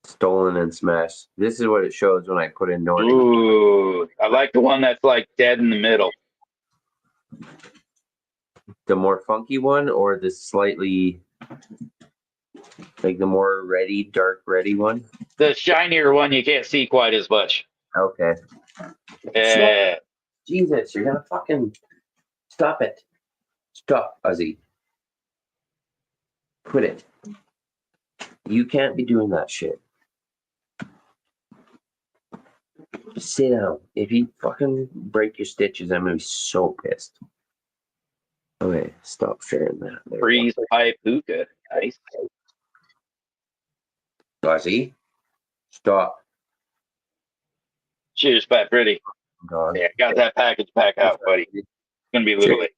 stolen and smashed. This is what it shows when I put in Nordic. Ooh, I like the one that's like dead in the middle. The more funky one or the slightly like the more dark ready one? The shinier one you can't see quite as much. Okay. Yeah. Jesus, you're gonna fucking stop it. Stop, Ozzy. Quit it. You can't be doing that shit. Sit down. If you fucking break your stitches, I'm gonna be so pissed. Okay, stop sharing that. Freeze pipe hookah. Nice. Ozzy, stop. Cheers, Pat Pretty. God. Yeah, got that package back out, buddy. It's gonna be a little late.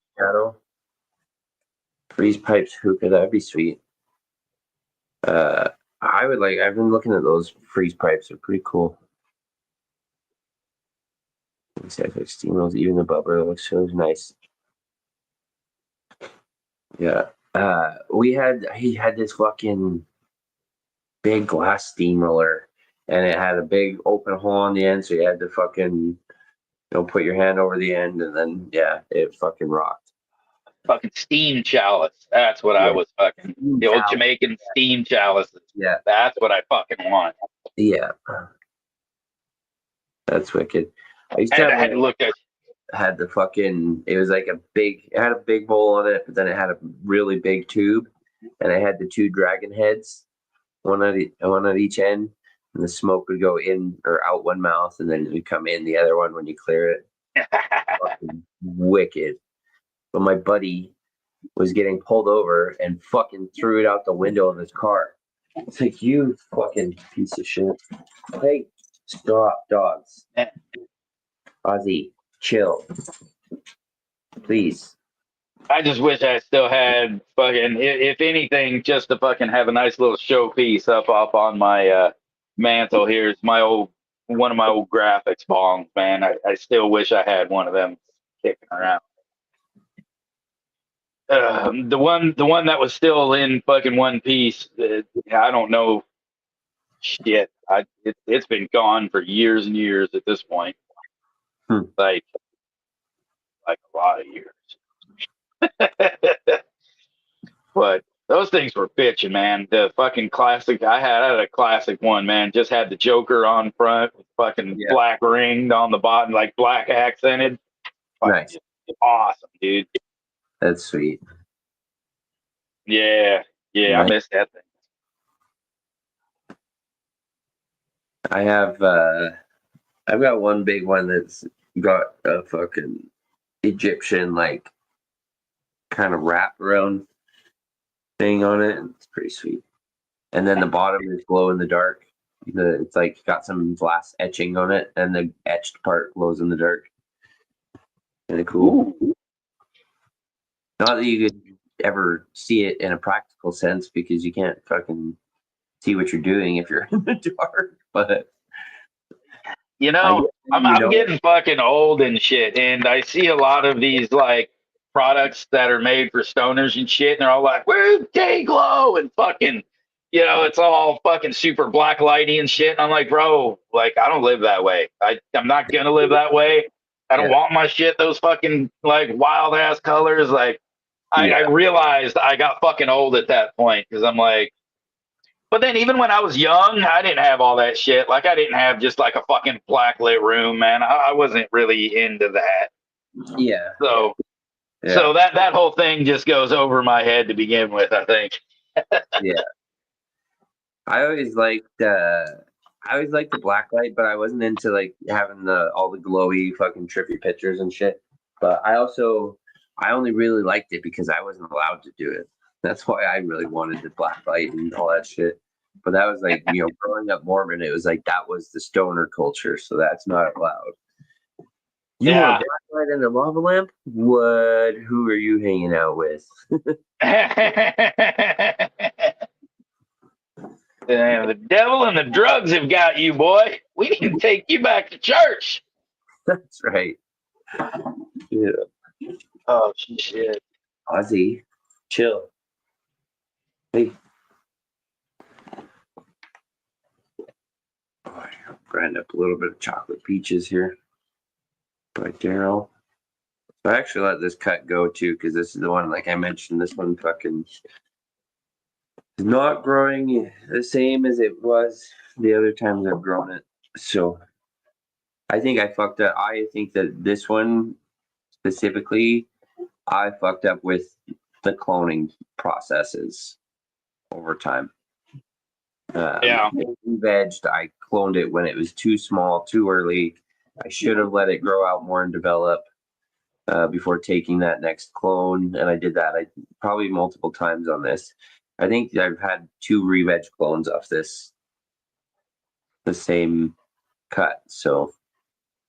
Freeze pipes hookah, that'd be sweet. I've been looking at those freeze pipes, they're pretty cool. Steamrolls, even the bubble looks so nice. Yeah. He had this fucking big glass steamroller and it had a big open hole on the end, so you had to fucking put your hand over the end and then it fucking rocked. Fucking steam chalice. That's what I was fucking. The old Jamaican steam chalices. Yeah. That's what I fucking want. Yeah. That's wicked. I used to had to look at. Had the fucking. It was like it had a big bowl on it, but then it had a really big tube, and it had the two dragon heads, one at each end, and the smoke would go in or out one mouth, and then it would come in the other one when you clear it. Fucking wicked. But my buddy was getting pulled over and fucking threw it out the window of his car. It's like, you fucking piece of shit. Hey, stop, dogs. Ozzy, chill. Please. I just wish I still had fucking, if anything, just to fucking have a nice little showpiece up on my mantle. Here's one of my old graphics bongs, man. I still wish I had one of them kicking around. the one that was still in fucking one piece. I don't know shit. It's been gone for years and years at this point. Hmm. Like a lot of years. But those things were bitching, man. The fucking classic I had a classic one, man. Just had the Joker on front with fucking Yeah. black ringed on the bottom, like black accented. Fucking Nice. awesome, dude. That's sweet. Yeah, I Nice. missed that thing. I have I've got one big one that's got a fucking Egyptian like kind of wrap around thing on it. It's pretty sweet. And then the bottom is glow in the dark. It's like got some glass etching on it, and the etched part glows in the dark. Kind of cool. Ooh. Not that you could ever see it in a practical sense because you can't fucking see what you're doing if you're in the dark. But You I know, guess I'm you I'm know, getting fucking old and shit, and I see a lot of these like products that are made for stoners and shit, and they're all like, "We're day glow," and fucking, it's all fucking super black lighty and shit. And I'm like, bro, like I don't live that way. I'm not gonna live that way. I don't yeah, want my shit those fucking like wild ass colors. Like I yeah, realized I got fucking old at that point because I'm like. But then even when I was young, I didn't have all that shit. Like I didn't have just like a fucking black lit room, man. I wasn't really into that. yeah, So yeah, that whole thing just goes over my head to begin with, I think. yeah. I always liked the black light, but I wasn't into like having all the glowy fucking trippy pictures and shit. But I only really liked it because I wasn't allowed to do it. That's why I really wanted the black light and all that shit. But that was like, growing up Mormon, it was like that was the stoner culture, so that's not allowed. You want a Yeah. black light and a lava lamp? What? Who are you hanging out with? Damn, the devil and the drugs have got you, boy. We need to take you back to church. That's right. Yeah. Oh shit. Ozzy, chill. Hey. Oh, I'll grind up a little bit of chocolate peaches here by Daryl. So I actually let this cut go too, because this is the one, like I mentioned, this one fucking is not growing the same as it was the other times I've grown it. So I think I fucked up. I think that this one specifically, I fucked up with the cloning processes over time. Yeah. Vegged, I cloned it when it was too small, too early. I should have let it grow out more and develop before taking that next clone, and I did that. I probably multiple times on this. I think I've had 2 re-veg clones off the same cut, so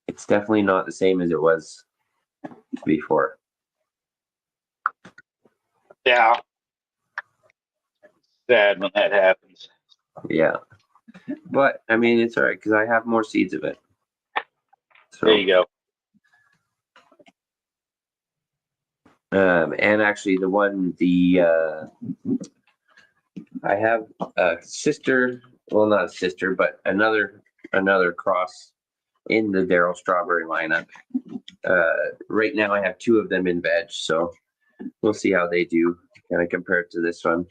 it's definitely not the same as it was before. Yeah. Sad when that happens. Yeah, but I mean it's all right because I have more seeds of it. So There you go. And actually I have a sister, well not a sister, but another cross in the Daryl Strawberry lineup. Right now I have 2 of them in veg, so we'll see how they do kind of compared to this one.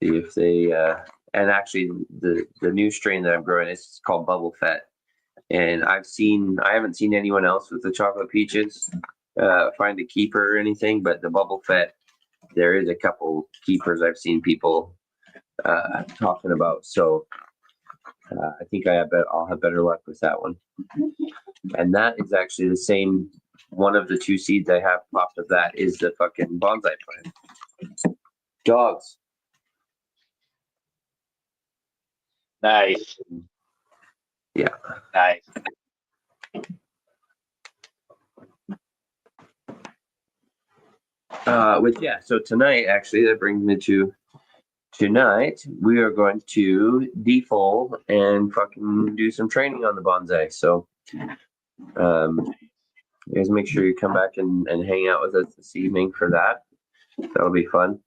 See if they and actually the new strain that I'm growing is called Bubble Fett. And I haven't seen anyone else with the chocolate peaches find a keeper or anything, but the Bubble Fett, there is a couple keepers I've seen people talking about. So I think I'll have better luck with that one. And that is actually the same. One of the 2 seeds I have popped of that is the fucking bonsai plant. Dogs. Nice. Yeah. Nice. So tonight, actually, that brings me to tonight. We are going to defold and fucking do some training on the bonsai. So, you guys make sure you come back and hang out with us this evening for that. That'll be fun.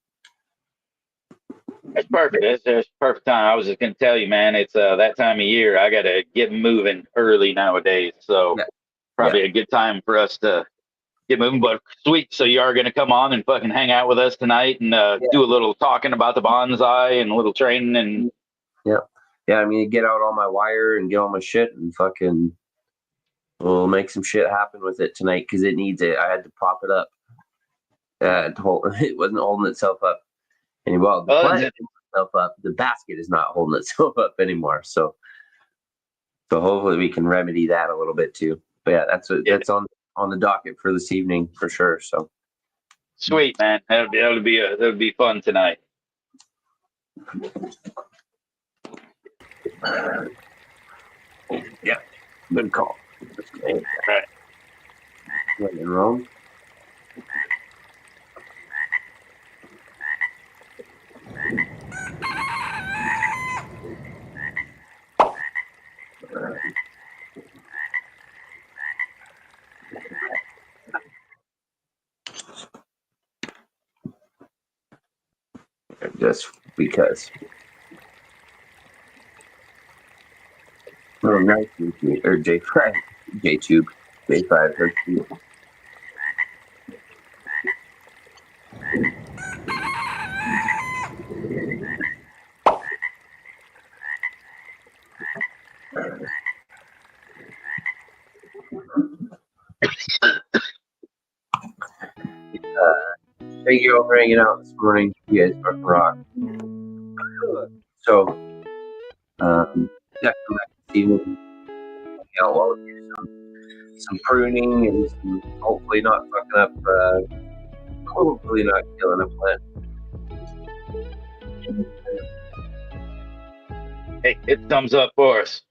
That's perfect. That's perfect time. I was just gonna tell you, man. It's that time of year. I gotta get moving early nowadays, so Yeah. probably a good time for us to get moving. But sweet. So you are gonna come on and fucking hang out with us tonight and do a little talking about the bonsai and a little training and. Yeah. Yeah, I mean, get out all my wire and get all my shit and fucking we'll make some shit happen with it tonight because it needs it. I had to prop it up. It wasn't holding itself up anymore. Well, the plant holds itself up. The basket is not holding itself up anymore. So hopefully we can remedy that a little bit too. But yeah, that's on the docket for this evening for sure. So sweet, man. That'll be fun tonight. Yeah, good call. Right. When in Rome. Just because. Oh, nice or J5, J-Tube, J5. Thank you all for hanging out this morning. You guys fucking rock. So, yeah, come back this evening. I'll do some pruning and hopefully not fucking up, hopefully not killing a plant. Hey, it thumbs up for us.